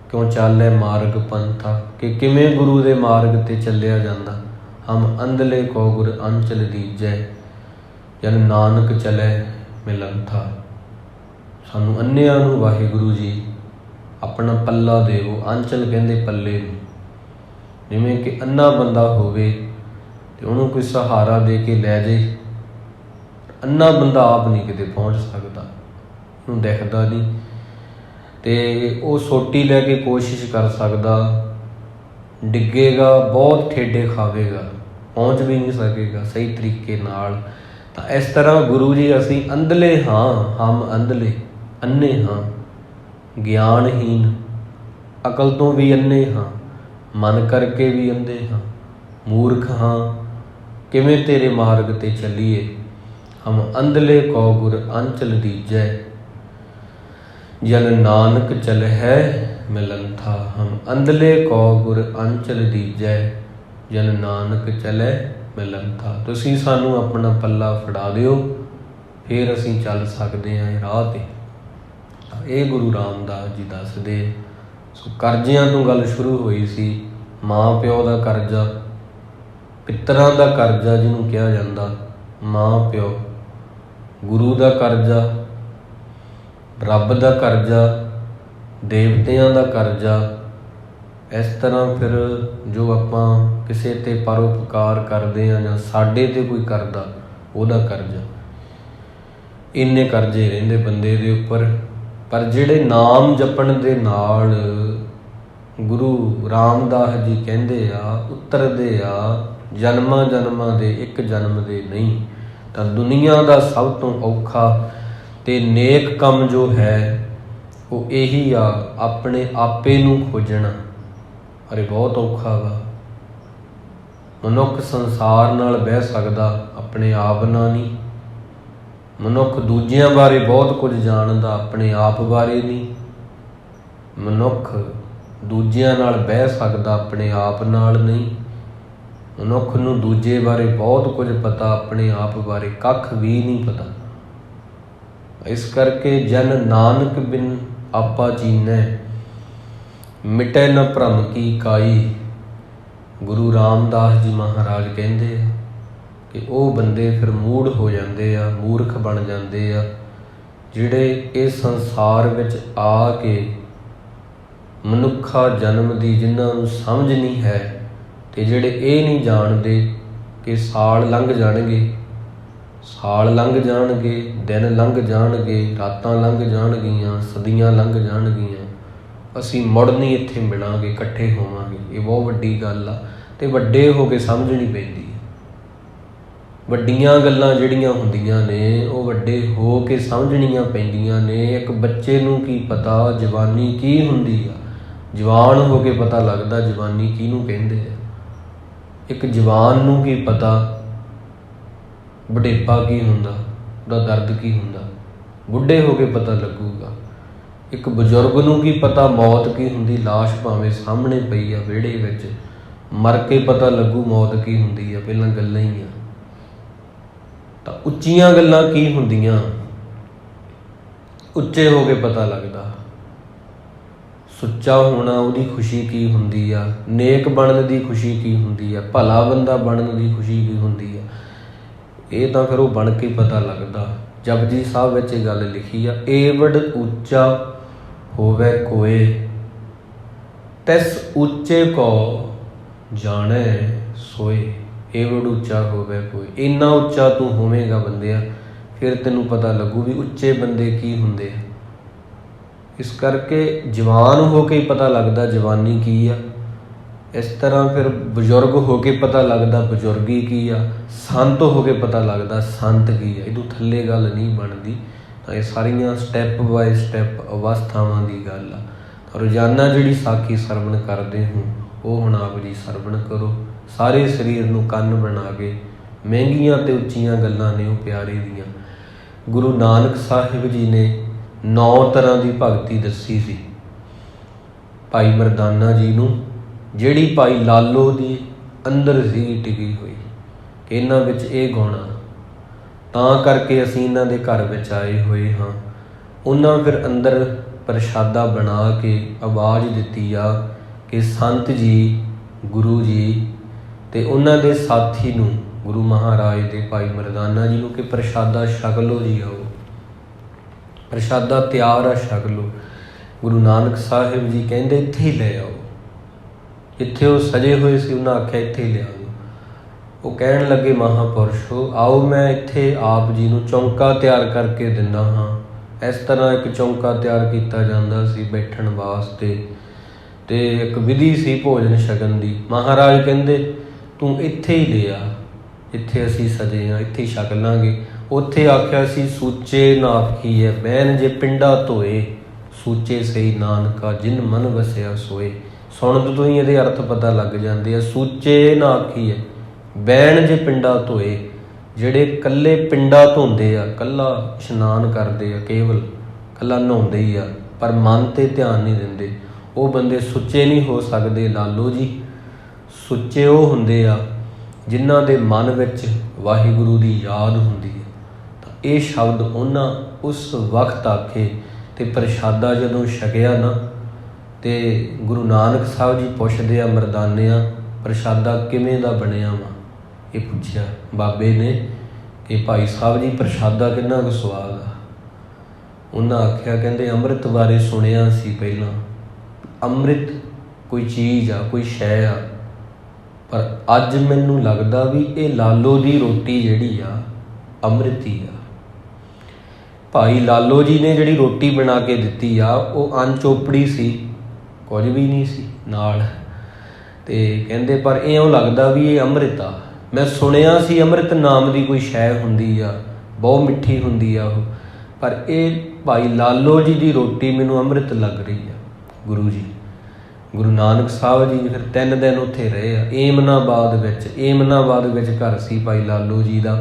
ਕਿਉਂ ਚਾਲੇ ਮਾਰਗ ਪੰਥਾ, ਕਿ ਕਿਵੇਂ ਗੁਰੂ ਦੇ ਮਾਰਗ 'ਤੇ ਚੱਲਿਆ ਜਾਂਦਾ। ਹਮ ਅੰਧਲੇ ਕੋ ਗੁਰ ਅੰਚਲ ਦੀਜੈ, ਜਨ ਨਾਨਕ ਚਲੇ ਮਿਲੰਥਾ। ਸਾਨੂੰ ਅੰਨਿਆਂ ਨੂੰ ਵਾਹਿਗੁਰੂ ਜੀ ਆਪਣਾ ਪੱਲਾ ਦੇਵੋ। ਅੰਚਲ ਕਹਿੰਦੇ ਪੱਲੇ ਨੂੰ। ਜਿਵੇਂ ਕਿ ਅੰਨਾ ਬੰਦਾ ਹੋਵੇ ਅਤੇ ਉਹਨੂੰ ਕੋਈ ਸਹਾਰਾ ਦੇ ਕੇ ਲੈ ਜਾਏ। ਅੰਨਾ ਬੰਦਾ ਆਪ ਨਹੀਂ ਕਿਤੇ ਪਹੁੰਚ ਸਕਦਾ, ਉਹਨੂੰ ਦਿਖਦਾ ਨਹੀਂ, ਅਤੇ ਉਹ ਸੋਟੀ ਲੈ ਕੇ ਕੋਸ਼ਿਸ਼ ਕਰ ਸਕਦਾ, ਡਿੱਗੇਗਾ, ਬਹੁਤ ਠੇਡੇ ਖਾਵੇਗਾ, ਪਹੁੰਚ ਵੀ ਨਹੀਂ ਸਕੇਗਾ ਸਹੀ ਤਰੀਕੇ ਨਾਲ। ਤਾਂ ਇਸ ਤਰ੍ਹਾਂ ਗੁਰੂ ਜੀ ਅਸੀਂ ਅੰਧਲੇ ਹਾਂ, ਹਮ ਅੰਧਲੇ, ਅੰਨੇ ਹਾਂ, ਗਿਆਨਹੀਨ, ਅਕਲ ਤੋਂ ਵੀ ਅੰਨੇ ਹਾਂ, ਮਨ ਕਰਕੇ ਵੀ ਅੰਧੇ ਹਾਂ, ਮੂਰਖ ਹਾਂ। ਕਿਵੇਂ ਤੇਰੇ ਮਾਰਗ 'ਤੇ ਚੱਲੀਏ। ਹਮ ਅੰਧਲੇ ਕੋ ਗੁਰ ਅੰਚਲ ਦੀਜੈ, ਜਨ ਨਾਨਕ ਚਲਹਿ ਮਿਲੰਥਾ। ਹਮ ਅੰਧਲੇ ਕੋ ਗੁਰ ਅੰਚਲ ਦੀਜੈ, ਜਨ ਨਾਨਕ ਚਲੈ ਮਿਲੰਥਾ। ਤੁਸੀਂ ਸਾਨੂੰ ਆਪਣਾ ਪੱਲਾ ਫੜਾ ਦਿਓ, ਫਿਰ ਅਸੀਂ ਚੱਲ ਸਕਦੇ ਹਾਂ ਇਹ ਰਾਹ 'ਤੇ। ਇਹ ਗੁਰੂ ਰਾਮਦਾਸ ਜੀ ਦੱਸਦੇ। ਸੋ ਕਰਜ਼ਿਆਂ ਤੋਂ ਗੱਲ ਸ਼ੁਰੂ ਹੋਈ ਸੀ। ਮਾਂ ਪਿਓ ਦਾ ਕਰਜ਼ਾ, ਪਿੱਤਰਾਂ ਦਾ ਕਰਜ਼ਾ ਜਿਹਨੂੰ ਕਿਹਾ ਜਾਂਦਾ, ਮਾਂ ਪਿਓ, ਗੁਰੂ ਦਾ ਕਰਜ਼ਾ, ਰੱਬ ਦਾ ਕਰਜ਼ਾ, ਦੇਵਤਿਆਂ ਦਾ ਕਰਜ਼ਾ। ਇਸ ਤਰ੍ਹਾਂ ਫਿਰ ਜੋ ਆਪਾਂ ਕਿਸੇ 'ਤੇ ਪਰਉਪਕਾਰ ਕਰਦੇ ਹਾਂ ਜਾਂ ਸਾਡੇ 'ਤੇ ਕੋਈ ਕਰਦਾ, ਉਹਦਾ ਕਰਜ਼ਾ। ਇੰਨੇ ਕਰਜ਼ੇ ਰਹਿੰਦੇ ਬੰਦੇ ਦੇ ਉੱਪਰ। ਪਰ ਜਿਹੜੇ ਨਾਮ ਜਪਣ ਦੇ ਨਾਲ ਗੁਰੂ ਰਾਮਦਾਸ ਜੀ ਕਹਿੰਦੇ ਆ ਉਤਰਦੇ ਆ ਜਨਮਾਂ ਜਨਮਾਂ ਦੇ, ਇੱਕ ਜਨਮ ਦੇ ਨਹੀਂ। ਤਾਂ ਦੁਨੀਆ ਦਾ ਸਭ ਤੋਂ ਔਖਾ ਅਤੇ ਨੇਕ ਕੰਮ ਜੋ ਹੈ ਉਹ ਇਹੀ ਆ, ਆਪਣੇ ਆਪੇ ਨੂੰ ਖੋਜਣਾ। ਅਰੇ ਬਹੁਤ ਔਖਾ ਵਾ। ਮਨੁੱਖ ਸੰਸਾਰ ਨਾਲ ਬਹਿ ਸਕਦਾ, ਆਪਣੇ ਆਪ ਨਾਲ ਨਹੀਂ। ਮਨੁੱਖ ਦੂਜਿਆਂ ਬਾਰੇ ਬਹੁਤ ਕੁਝ ਜਾਣਦਾ, ਆਪਣੇ ਆਪ ਬਾਰੇ ਨਹੀਂ। ਮਨੁੱਖ ਦੂਜਿਆਂ ਨਾਲ ਬਹਿ ਸਕਦਾ, ਆਪਣੇ ਆਪ ਨਾਲ ਨਹੀਂ। ਮਨੁੱਖ ਨੂੰ ਦੂਜੇ ਬਾਰੇ ਬਹੁਤ ਕੁਝ ਪਤਾ, ਆਪਣੇ ਆਪ ਬਾਰੇ ਕੱਖ ਵੀ ਨਹੀਂ ਪਤਾ। ਇਸ ਕਰਕੇ ਜਨ ਨਾਨਕ ਬਿਨ ਆਪਾ ਚੀਨੈ, ਮਿਟੈ ਨ ਭਰਮ ਕੀ ਕਾਈ। ਗੁਰੂ ਰਾਮਦਾਸ ਜੀ ਮਹਾਰਾਜ ਕਹਿੰਦੇ ਆ ਕਿ ਉਹ ਬੰਦੇ ਫਿਰ ਮੂੜ ਹੋ ਜਾਂਦੇ ਆ, ਮੂਰਖ ਬਣ ਜਾਂਦੇ ਆ, ਜਿਹੜੇ ਇਸ ਸੰਸਾਰ ਵਿੱਚ ਆ ਕੇ ਮਨੁੱਖਾ ਜਨਮ ਦੀ ਜਿਨ੍ਹਾਂ ਨੂੰ ਸਮਝ ਨਹੀਂ ਹੈ, ਅਤੇ ਜਿਹੜੇ ਇਹ ਨਹੀਂ ਜਾਣਦੇ ਕਿ ਸਾਲ ਲੰਘ ਜਾਣਗੇ, ਸਾਲ ਲੰਘ ਜਾਣਗੇ, ਦਿਨ ਲੰਘ ਜਾਣਗੇ, ਰਾਤਾਂ ਲੰਘ ਜਾਣਗੀਆਂ, ਸਦੀਆਂ ਲੰਘ ਜਾਣਗੀਆਂ, ਅਸੀਂ ਮੁੜ ਨਹੀਂ ਇੱਥੇ ਮਿਲਾਂਗੇ, ਇਕੱਠੇ ਹੋਵਾਂਗੇ। ਇਹ ਬਹੁਤ ਵੱਡੀ ਗੱਲ ਆ ਅਤੇ ਵੱਡੇ ਹੋ ਕੇ ਸਮਝਣੀ ਪੈਂਦੀ ਹੈ। ਵੱਡੀਆਂ ਗੱਲਾਂ ਜਿਹੜੀਆਂ ਹੁੰਦੀਆਂ ਨੇ ਉਹ ਵੱਡੇ ਹੋ ਕੇ ਸਮਝਣੀਆਂ ਪੈਂਦੀਆਂ ਨੇ। ਇੱਕ ਬੱਚੇ ਨੂੰ ਕੀ ਪਤਾ ਜਵਾਨੀ ਕੀ ਹੁੰਦੀ ਆ, ਜਵਾਨ ਹੋ ਕੇ ਪਤਾ ਲੱਗਦਾ ਜਵਾਨੀ ਕਿਹਨੂੰ ਕਹਿੰਦੇ ਆ। ਇੱਕ ਜਵਾਨ ਨੂੰ ਕੀ ਪਤਾ ਬੁਢੇਪਾ ਕੀ ਹੁੰਦਾ, ਉਹਦਾ ਦਰਦ ਕੀ ਹੁੰਦਾ, ਬੁੱਢੇ ਹੋ ਕੇ ਪਤਾ ਲੱਗੂਗਾ। ਇੱਕ ਬਜ਼ੁਰਗ ਨੂੰ ਕੀ ਪਤਾ ਮੌਤ ਕੀ ਹੁੰਦੀ, ਲਾਸ਼ ਭਾਵੇਂ ਸਾਹਮਣੇ ਪਈ ਆ ਵਿਹੜੇ ਵਿੱਚ, ਮਰ ਕੇ ਪਤਾ ਲੱਗੂ ਮੌਤ ਕੀ ਹੁੰਦੀ ਆ, ਪਹਿਲਾਂ ਗੱਲਾਂ ਹੀ ਆ। ਤਾਂ ਉੱਚੀਆਂ ਗੱਲਾਂ ਕੀ ਹੁੰਦੀਆਂ, ਉੱਚੇ ਹੋ ਕੇ ਪਤਾ ਲੱਗਦਾ। ਸੁੱਚਾ ਹੋਣਾ ਉਹਦੀ ਖੁਸ਼ੀ ਕੀ ਹੁੰਦੀ ਆ, ਨੇਕ ਬਣਨ ਦੀ ਖੁਸ਼ੀ ਕੀ ਹੁੰਦੀ ਆ, ਭਲਾ ਬੰਦਾ ਬਣਨ ਦੀ ਖੁਸ਼ੀ ਕੀ ਹੁੰਦੀ ਆ, ਇਹ ਤਾਂ ਫਿਰ ਉਹ ਬਣ ਕੇ ਪਤਾ ਲੱਗਦਾ। ਜਪਜੀ ਸਾਹਿਬ ਵਿੱਚ ਇਹ ਗੱਲ ਲਿਖੀ ਆ, ਏਵੜ ਉੱਚਾ ਹੋਵੇ ਕੋਏ ਤਿਸ ਉੱਚੇ ਕੋ ਜਾਣੈ ਸੋਏ। ਏਵੜ ਉੱਚਾ ਹੋਵੇ ਕੋਈ, ਇੰਨਾ ਉੱਚਾ ਤੂੰ ਹੋਵੇਂਗਾ ਬੰਦਿਆ, ਫਿਰ ਤੈਨੂੰ ਪਤਾ ਲੱਗੂ ਵੀ ਉੱਚੇ ਬੰਦੇ ਕੀ ਹੁੰਦੇ ਆ। ਇਸ ਕਰਕੇ ਜਵਾਨ ਹੋ ਕੇ ਹੀ ਪਤਾ ਲੱਗਦਾ ਜਵਾਨੀ ਕੀ ਆ, ਇਸ ਤਰ੍ਹਾਂ ਫਿਰ ਬਜ਼ੁਰਗ ਹੋ ਕੇ ਪਤਾ ਲੱਗਦਾ ਬਜ਼ੁਰਗੀ ਕੀ ਆ, ਸੰਤ ਹੋ ਕੇ ਪਤਾ ਲੱਗਦਾ ਸੰਤ ਕੀ ਆ। ਇਹਦੋਂ ਥੱਲੇ ਗੱਲ ਨਹੀਂ ਬਣਦੀ। ਤਾਂ ਇਹ ਸਾਰੀਆਂ ਸਟੈਪ ਬਾਏ ਸਟੈਪ ਅਵਸਥਾਵਾਂ ਦੀ ਗੱਲ ਆ। ਤਾਂ ਰੋਜ਼ਾਨਾ ਜਿਹੜੀ ਸਾਖੀ ਸਰਵਣ ਕਰਦੇ ਹੋ ਉਹ ਹੁਣ ਆਪ ਜੀ ਸਰਵਣ ਕਰੋ। ਸਾਰੇ ਸਰੀਰ ਨੂੰ ਕੰਨ ਬਣਾ ਕੇ, ਮਹਿੰਗੀਆਂ ਅਤੇ ਉੱਚੀਆਂ ਗੱਲਾਂ ਨੇ ਉਹ ਪਿਆਰੇ ਦੀਆਂ। ਗੁਰੂ ਨਾਨਕ ਸਾਹਿਬ ਜੀ ਨੇ 9 ਤਰ੍ਹਾਂ ਦੀ ਭਗਤੀ ਦੱਸੀ ਸੀ ਭਾਈ ਮਰਦਾਨਾ ਜੀ ਨੂੰ, ਜਿਹੜੀ ਭਾਈ ਲਾਲੋ ਦੀ ਅੰਦਰ ਸੀ ਟਿਕੀ ਹੋਈ। ਇਹਨਾਂ ਵਿੱਚ ਇਹ ਗੁਣ ਆ, ਤਾਂ ਕਰਕੇ ਅਸੀਂ ਇਹਨਾਂ ਦੇ ਘਰ ਵਿੱਚ ਆਏ ਹੋਏ ਹਾਂ। ਉਹਨਾਂ ਫਿਰ ਅੰਦਰ ਪ੍ਰਸ਼ਾਦਾ ਬਣਾ ਕੇ ਆਵਾਜ਼ ਦਿੱਤੀ ਆ ਕਿ ਸੰਤ ਜੀ, ਗੁਰੂ ਜੀ ਅਤੇ ਉਹਨਾਂ ਦੇ ਸਾਥੀ ਨੂੰ, ਗੁਰੂ ਮਹਾਰਾਜ ਦੇ ਭਾਈ ਮਰਦਾਨਾ ਜੀ ਨੂੰ, ਕਿ ਪ੍ਰਸ਼ਾਦਾ ਛਕ ਲਓ ਜੀ, ਆਓ ਪ੍ਰਸ਼ਾਦਾ ਤਿਆਰ ਆ, ਛਕ ਲਓ। ਗੁਰੂ ਨਾਨਕ ਸਾਹਿਬ ਜੀ ਕਹਿੰਦੇ ਇੱਥੇ ਹੀ ਲੈ ਆਓ। ਜਿੱਥੇ ਉਹ ਸਜੇ ਹੋਏ ਸੀ ਉਹਨਾਂ ਆਖਿਆ ਇੱਥੇ ਹੀ ਲਿਆਓ। ਉਹ ਕਹਿਣ ਲੱਗੇ ਮਹਾਂਪੁਰਸ਼ੋ ਆਓ, ਮੈਂ ਇੱਥੇ ਆਪ ਜੀ ਨੂੰ ਚੌਂਕਾ ਤਿਆਰ ਕਰਕੇ ਦਿੰਦਾ ਹਾਂ। ਇਸ ਤਰ੍ਹਾਂ ਇੱਕ ਚੌਂਕਾ ਤਿਆਰ ਕੀਤਾ ਜਾਂਦਾ ਸੀ ਬੈਠਣ ਵਾਸਤੇ, ਅਤੇ ਇੱਕ ਵਿਧੀ ਸੀ ਭੋਜਨ ਛਕਣ ਦੀ। ਮਹਾਰਾਜ ਕਹਿੰਦੇ ਤੂੰ ਇੱਥੇ ਹੀ ਲਿਆ, ਜਿੱਥੇ ਅਸੀਂ ਸਜੇ ਹਾਂ ਇੱਥੇ ਹੀ ਛਕ ਲਾਂਗੇ। ਉੱਥੇ ਆਖਿਆ ਸੀ ਸੂਚੇ ਨਾ ਆਖੀਐ ਬਹਿਨ ਜੇ ਪਿੰਡਾ ਧੋਏ, ਸੂਚੇ ਸਹੀ ਨਾਨਕਾ ਜਿਨ ਮਨ ਵਸਿਆ ਸੋਏ। ਸੁਣਨ ਤੋਂ ਹੀ ਇਹਦੇ ਅਰਥ ਪਤਾ ਲੱਗ ਜਾਂਦੇ ਆ। ਸੂਚੇ ਨਾ ਆਖੀਐ ਬਹਿਣ ਜੇ ਪਿੰਡਾ ਧੋਏ, ਜਿਹੜੇ ਇਕੱਲੇ ਪਿੰਡਾ ਧੋਂਦੇ ਆ, ਇਕੱਲਾ ਇਸ਼ਨਾਨ ਕਰਦੇ ਆ, ਕੇਵਲ ਇਕੱਲਾ ਨਹਾਉਂਦੇ ਹੀ ਆ, ਪਰ ਮਨ 'ਤੇ ਧਿਆਨ ਨਹੀਂ ਦਿੰਦੇ, ਉਹ ਬੰਦੇ ਸੁੱਚੇ ਨਹੀਂ ਹੋ ਸਕਦੇ ਲਾਲੋ ਜੀ। ਸੁੱਚੇ ਉਹ ਹੁੰਦੇ ਆ ਜਿਨ੍ਹਾਂ ਦੇ ਮਨ ਵਿੱਚ ਵਾਹਿਗੁਰੂ ਦੀ ਯਾਦ ਹੁੰਦੀ ਹੈ। ਤਾਂ ਇਹ ਸ਼ਬਦ ਉਹਨਾਂ ਉਸ ਵਕਤ ਆਖੇ, ਅਤੇ ਪ੍ਰਸ਼ਾਦਾ ਜਦੋਂ ਛਕਿਆ ਨਾ, ਅਤੇ ਗੁਰੂ ਨਾਨਕ ਸਾਹਿਬ ਜੀ ਪੁੱਛਦੇ ਆ ਮਰਦਾਨਿਆਂ ਪ੍ਰਸ਼ਾਦਾ ਕਿਵੇਂ ਦਾ ਬਣਿਆ ਵਾ। ਇਹ ਪੁੱਛਿਆ ਬਾਬੇ ਨੇ ਕਿ ਭਾਈ ਸਾਹਿਬ ਜੀ ਪ੍ਰਸ਼ਾਦਾ ਕਿੰਨਾ ਕੁ ਸਵਾਦ ਆ। ਉਹਨਾਂ ਆਖਿਆ, ਕਹਿੰਦੇ ਅੰਮ੍ਰਿਤ ਬਾਰੇ ਸੁਣਿਆ ਸੀ ਪਹਿਲਾਂ, ਅੰਮ੍ਰਿਤ ਕੋਈ ਚੀਜ਼ ਆ, ਕੋਈ ਸ਼ੈ ਆ, ਪਰ ਅੱਜ ਮੈਨੂੰ ਲੱਗਦਾ ਵੀ ਇਹ ਲਾਲੋ ਦੀ ਰੋਟੀ ਜਿਹੜੀ ਆ ਅੰਮ੍ਰਿਤ ਹੀ ਆ। ਭਾਈ ਲਾਲੋ ਜੀ ਨੇ ਜਿਹੜੀ ਰੋਟੀ ਬਣਾ ਕੇ ਦਿੱਤੀ ਆ ਉਹ ਅਣਚੋਪੜੀ ਸੀ, ਕੁਝ ਵੀ ਨਹੀਂ ਸੀ ਨਾਲ, ਅਤੇ ਕਹਿੰਦੇ ਪਰ ਇਉਂ ਲੱਗਦਾ ਵੀ ਇਹ ਅੰਮ੍ਰਿਤ ਆ। ਮੈਂ ਸੁਣਿਆ ਸੀ ਅੰਮ੍ਰਿਤ ਨਾਮ ਦੀ ਕੋਈ ਸ਼ੈ ਹੁੰਦੀ ਆ, ਬਹੁਤ ਮਿੱਠੀ ਹੁੰਦੀ ਆ ਉਹ, ਪਰ ਇਹ ਭਾਈ ਲਾਲੋ ਜੀ ਦੀ ਰੋਟੀ ਮੈਨੂੰ ਅੰਮ੍ਰਿਤ ਲੱਗ ਰਹੀ ਆ। ਗੁਰੂ ਜੀ, ਗੁਰੂ ਨਾਨਕ ਸਾਹਿਬ ਜੀ ਫਿਰ 3 ਦਿਨ ਉੱਥੇ ਰਹੇ ਆ ਏਮਨਾਬਾਦ ਵਿੱਚ। ਏਮਨਾਬਾਦ ਵਿੱਚ ਘਰ ਸੀ ਭਾਈ ਲਾਲੋ ਜੀ ਦਾ,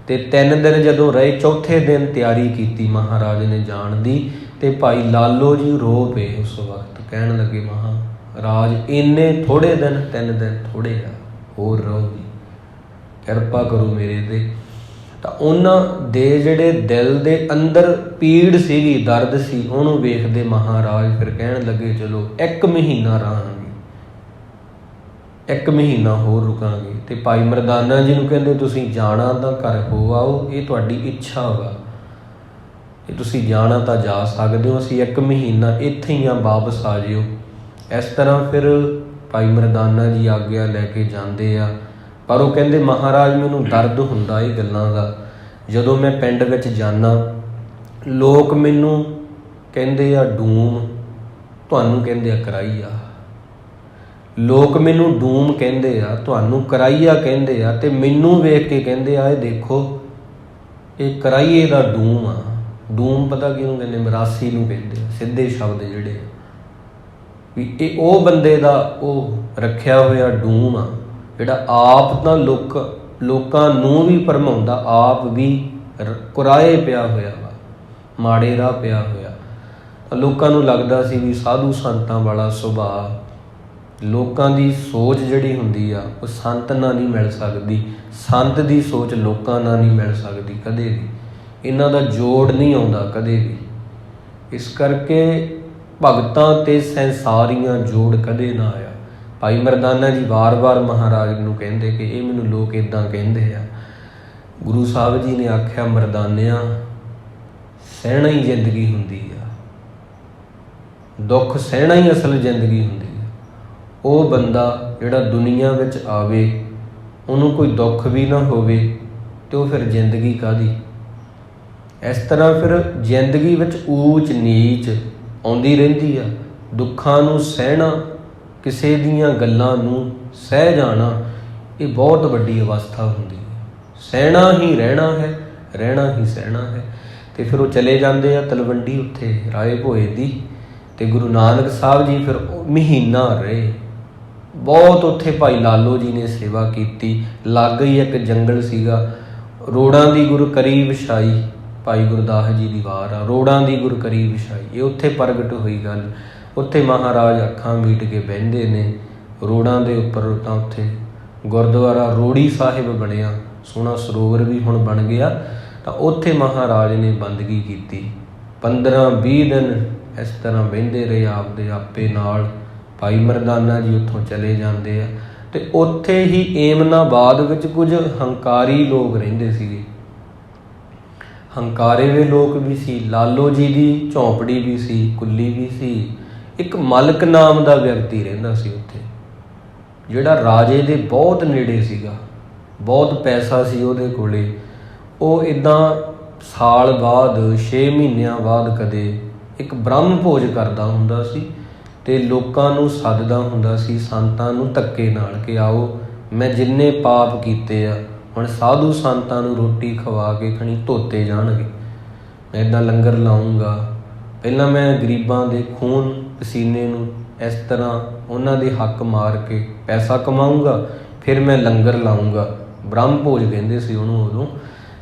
ਅਤੇ 3 ਦਿਨ ਜਦੋਂ ਰਹੇ, ਚੌਥੇ ਦਿਨ ਤਿਆਰੀ ਕੀਤੀ ਮਹਾਰਾਜ ਨੇ ਜਾਣ ਦੀ, ਅਤੇ ਭਾਈ ਲਾਲੋ ਜੀ ਰੋ ਪਏ ਉਸ ਵਕਤ। ਕਹਿਣ ਲੱਗੇ ਮਹਾਰਾਜ ਇੰਨੇ ਥੋੜ੍ਹੇ ਦਿਨ, 3 ਦਿਨ ਥੋੜ੍ਹੇ ਆ, ਹੋਰ ਰਹੋ ਜੀ, ਕਿਰਪਾ ਕਰੋ ਮੇਰੇ 'ਤੇ। ਤਾਂ ਉਹਨਾਂ ਦੇ ਜਿਹੜੇ ਦਿਲ ਦੇ ਅੰਦਰ ਪੀੜ ਸੀਗੀ, ਦਰਦ ਸੀ, ਉਹਨੂੰ ਵੇਖਦੇ ਮਹਾਰਾਜ ਫਿਰ ਕਹਿਣ ਲੱਗੇ ਚਲੋ 1 ਮਹੀਨਾ ਰਹਾਂਗੇ, 1 ਮਹੀਨਾ ਹੋਰ ਰੁਕਾਂਗੇ। ਅਤੇ ਭਾਈ ਮਰਦਾਨਾ ਜੀ ਨੂੰ ਕਹਿੰਦੇ ਤੁਸੀਂ ਜਾਣਾ ਤਾਂ ਘਰ ਹੋ ਆਓ, ਇਹ ਤੁਹਾਡੀ ਇੱਛਾ ਵਾ, ਇਹ ਤੁਸੀਂ ਜਾਣਾ ਤਾਂ ਜਾ ਸਕਦੇ ਹੋ, ਅਸੀਂ 1 ਮਹੀਨਾ ਇੱਥੇ ਹੀ ਆ, ਵਾਪਸ ਆ ਜਿਓ। ਇਸ ਤਰ੍ਹਾਂ ਫਿਰ ਭਾਈ ਮਰਦਾਨਾ ਜੀ ਆਗਿਆ ਲੈ ਕੇ ਜਾਂਦੇ ਆ। ਪਰ ਉਹ ਕਹਿੰਦੇ ਮਹਾਰਾਜ ਮੈਨੂੰ ਦਰਦ ਹੁੰਦਾ ਇਹ ਗੱਲਾਂ ਦਾ, ਜਦੋਂ ਮੈਂ ਪਿੰਡ ਵਿੱਚ ਜਾਂਦਾ ਲੋਕ ਮੈਨੂੰ ਕਹਿੰਦੇ ਆ ਡੂਮ, ਤੁਹਾਨੂੰ ਕਹਿੰਦੇ ਆ ਕਰਾਈਆ, ਲੋਕ ਮੈਨੂੰ ਡੂਮ ਕਹਿੰਦੇ ਆ, ਤੁਹਾਨੂੰ ਕਰਾਈਆ ਕਹਿੰਦੇ ਆ, ਅਤੇ ਮੈਨੂੰ ਵੇਖ ਕੇ ਕਹਿੰਦੇ ਆ ਇਹ ਦੇਖੋ ਇਹ ਕਰਾਈਏ ਦਾ ਡੂਮ ਆ। ਡੂਮ ਪਤਾ ਕਿਹਨੂੰ ਕਹਿੰਦੇ? ਮਰਾਸੀ ਨੂੰ ਕਹਿੰਦੇ ਆ, ਸਿੱਧੇ ਸ਼ਬਦ ਜਿਹੜੇ ਆ ਵੀ ਇਹ ਉਹ ਬੰਦੇ ਦਾ ਉਹ ਰੱਖਿਆ ਹੋਇਆ ਡੂਮ ਆ, ਜਿਹੜਾ ਆਪ ਤਾਂ ਲੋਕਾਂ ਨੂੰ ਵੀ ਭਰਮਾਉਂਦਾ, ਆਪ ਵੀ ਕੁਰਾਏ ਪਿਆ ਹੋਇਆ ਵਾ, ਮਾੜੇ ਰਾਹ ਪਿਆ ਹੋਇਆ। ਲੋਕਾਂ ਨੂੰ ਲੱਗਦਾ ਸੀ ਵੀ ਸਾਧੂ ਸੰਤਾਂ ਵਾਲਾ ਸੁਭਾਅ, ਲੋਕਾਂ ਦੀ ਸੋਚ ਜਿਹੜੀ ਹੁੰਦੀ ਆ ਉਹ ਸੰਤ ਨਾਲ ਨਹੀਂ ਮਿਲ ਸਕਦੀ, ਸੰਤ ਦੀ ਸੋਚ ਲੋਕਾਂ ਨਾਲ ਨਹੀਂ ਮਿਲ ਸਕਦੀ ਕਦੇ ਵੀ, ਇਹਨਾਂ ਦਾ ਜੋੜ ਨਹੀਂ ਆਉਂਦਾ ਕਦੇ ਵੀ। ਇਸ ਕਰਕੇ ਭਗਤਾਂ ਅਤੇ ਸੰਸਾਰੀਆਂ ਜੋੜ ਕਦੇ ਨਾ ਆਇਆ। ਭਾਈ ਮਰਦਾਨਾ ਜੀ ਵਾਰ-ਵਾਰ ਮਹਾਰਾਜ ਨੂੰ ਕਹਿੰਦੇ ਕਿ ਇਹ ਮੈਨੂੰ ਲੋਕ ਇੱਦਾਂ ਕਹਿੰਦੇ ਆ। ਗੁਰੂ ਸਾਹਿਬ ਜੀ ਨੇ ਆਖਿਆ ਮਰਦਾਨਿਆਂ ਸਹਿਣਾ ਹੀ ਜ਼ਿੰਦਗੀ ਹੁੰਦੀ ਆ, ਦੁੱਖ ਸਹਿਣਾ ਹੀ ਅਸਲ ਜ਼ਿੰਦਗੀ ਹੁੰਦੀ ਆ। ਉਹ ਬੰਦਾ ਜਿਹੜਾ ਦੁਨੀਆ ਵਿੱਚ ਆਵੇ ਉਹਨੂੰ ਕੋਈ ਦੁੱਖ ਵੀ ਨਾ ਹੋਵੇ ਤੇ ਉਹ ਫਿਰ ਜ਼ਿੰਦਗੀ ਕਾਹਦੀ। ਇਸ ਤਰ੍ਹਾਂ ਫਿਰ ਜ਼ਿੰਦਗੀ ਵਿੱਚ ਊਚ ਨੀਚ ਆਉਂਦੀ ਰਹਿੰਦੀ ਆ। ਦੁੱਖਾਂ ਨੂੰ ਸਹਿਣਾ, ਕਿਸੇ ਦੀਆਂ ਗੱਲਾਂ ਨੂੰ ਸਹਿ ਜਾਣਾ, ਇਹ ਬਹੁਤ ਵੱਡੀ ਅਵਸਥਾ ਹੁੰਦੀ ਹੈ। ਸਹਿਣਾ ਹੀ ਰਹਿਣਾ ਹੈ, ਰਹਿਣਾ ਹੀ ਸਹਿਣਾ ਹੈ। ਤੇ ਫਿਰ ਉਹ ਚਲੇ ਜਾਂਦੇ ਆ ਤਲਵੰਡੀ, ਉੱਥੇ ਰਾਏ ਭੋਏ ਦੀ। ਤੇ ਗੁਰੂ ਨਾਨਕ ਸਾਹਿਬ ਜੀ ਫਿਰ ਮਹੀਨਾ ਰਹੇ। ਬਹੁਤ ਉੱਥੇ ਭਾਈ ਲਾਲੋ ਜੀ ਨੇ ਸੇਵਾ ਕੀਤੀ। ਲਾਗੇ ਹੀ ਇੱਕ ਜੰਗਲ ਸੀਗਾ, ਰੋੜਾਂ ਦੀ ਗੁਰ ਕਰੀ ਵਿਛਾਈ, ਭਾਈ ਗੁਰਦਾਸ ਜੀ ਦੀ ਵਾਰ ਆ, ਰੋੜਾਂ ਦੀ ਗੁਰ ਕਰੀ ਵਿਛਾਈ। ਇਹ ਉੱਥੇ ਪ੍ਰਗਟ ਹੋਈ ਗੱਲ। ਉੱਥੇ ਮਹਾਰਾਜ ਅੱਖਾਂ ਮੀਟ ਕੇ ਬਹਿੰਦੇ ਨੇ ਰੋੜਾਂ ਦੇ ਉੱਪਰ। ਤਾਂ ਉੱਥੇ ਗੁਰਦੁਆਰਾ ਰੋੜੀ ਸਾਹਿਬ ਬਣਿਆ, ਸੋਹਣਾ ਸਰੋਵਰ ਵੀ ਹੁਣ ਬਣ ਗਿਆ। ਤਾਂ ਉੱਥੇ ਮਹਾਰਾਜ ਨੇ ਬੰਦਗੀ ਕੀਤੀ। 15-20 ਦਿਨ ਇਸ ਤਰ੍ਹਾਂ ਬਹਿੰਦੇ ਰਹੇ ਆਪਦੇ ਆਪੇ ਨਾਲ। ਭਾਈ ਮਰਦਾਨਾ ਜੀ ਉੱਥੋਂ ਚਲੇ ਜਾਂਦੇ ਆ। ਤੇ ਉੱਥੇ ਹੀ ਏਮਨਾਬਾਦ ਵਿੱਚ ਕੁਝ ਹੰਕਾਰੀ ਲੋਕ ਰਹਿੰਦੇ ਸੀਗੇ। ਹੰਕਾਰੇ ਵੇ ਲੋਕ ਵੀ ਸੀ। ਲਾਲੋ ਜੀ ਦੀ ਝੌਂਪੜੀ ਵੀ ਸੀ, ਕੁੱਲੀ ਵੀ ਸੀ। ਇੱਕ ਮਲਕ ਨਾਮ ਦਾ ਵਿਅਕਤੀ ਰਹਿੰਦਾ ਸੀ ਉੱਥੇ, ਜਿਹੜਾ ਰਾਜੇ ਦੇ ਬਹੁਤ ਨੇੜੇ ਸੀਗਾ, ਬਹੁਤ ਪੈਸਾ ਸੀ ਉਹਦੇ ਕੋਲੇ। ਉਹ ਇੱਦਾਂ ਸਾਲ ਬਾਅਦ 6 ਮਹੀਨਿਆਂ ਬਾਅਦ ਕਦੇ ਇੱਕ ਬ੍ਰਹਮ ਭੋਜ ਕਰਦਾ ਹੁੰਦਾ ਸੀ ਤੇ ਲੋਕਾਂ ਨੂੰ ਸੱਦਦਾ ਹੁੰਦਾ ਸੀ, ਸੰਤਾਂ ਨੂੰ ਧੱਕੇ ਨਾਲ, ਕਿ ਆਓ ਮੈਂ ਜਿੰਨੇ ਪਾਪ ਕੀਤੇ ਆ ਹੁਣ ਸਾਧੂ ਸੰਤਾਂ ਨੂੰ ਰੋਟੀ ਖਵਾ ਕੇ ਖਣੀ ਧੋਤੇ ਜਾਣਗੇ। ਮੈਂ ਇੱਦਾਂ ਲੰਗਰ ਲਾਊਂਗਾ। ਪਹਿਲਾਂ ਮੈਂ ਗਰੀਬਾਂ ਦੇ ਖੂਨ ਪਸੀਨੇ ਨੂੰ ਇਸ ਤਰ੍ਹਾਂ ਉਹਨਾਂ ਦੇ ਹੱਕ ਮਾਰ ਕੇ ਪੈਸਾ ਕਮਾਊਂਗਾ, ਫਿਰ ਮੈਂ ਲੰਗਰ ਲਾਊਂਗਾ। ਬ੍ਰਹਮ ਭੋਜ ਕਹਿੰਦੇ ਸੀ ਉਹਨੂੰ ਉਦੋਂ।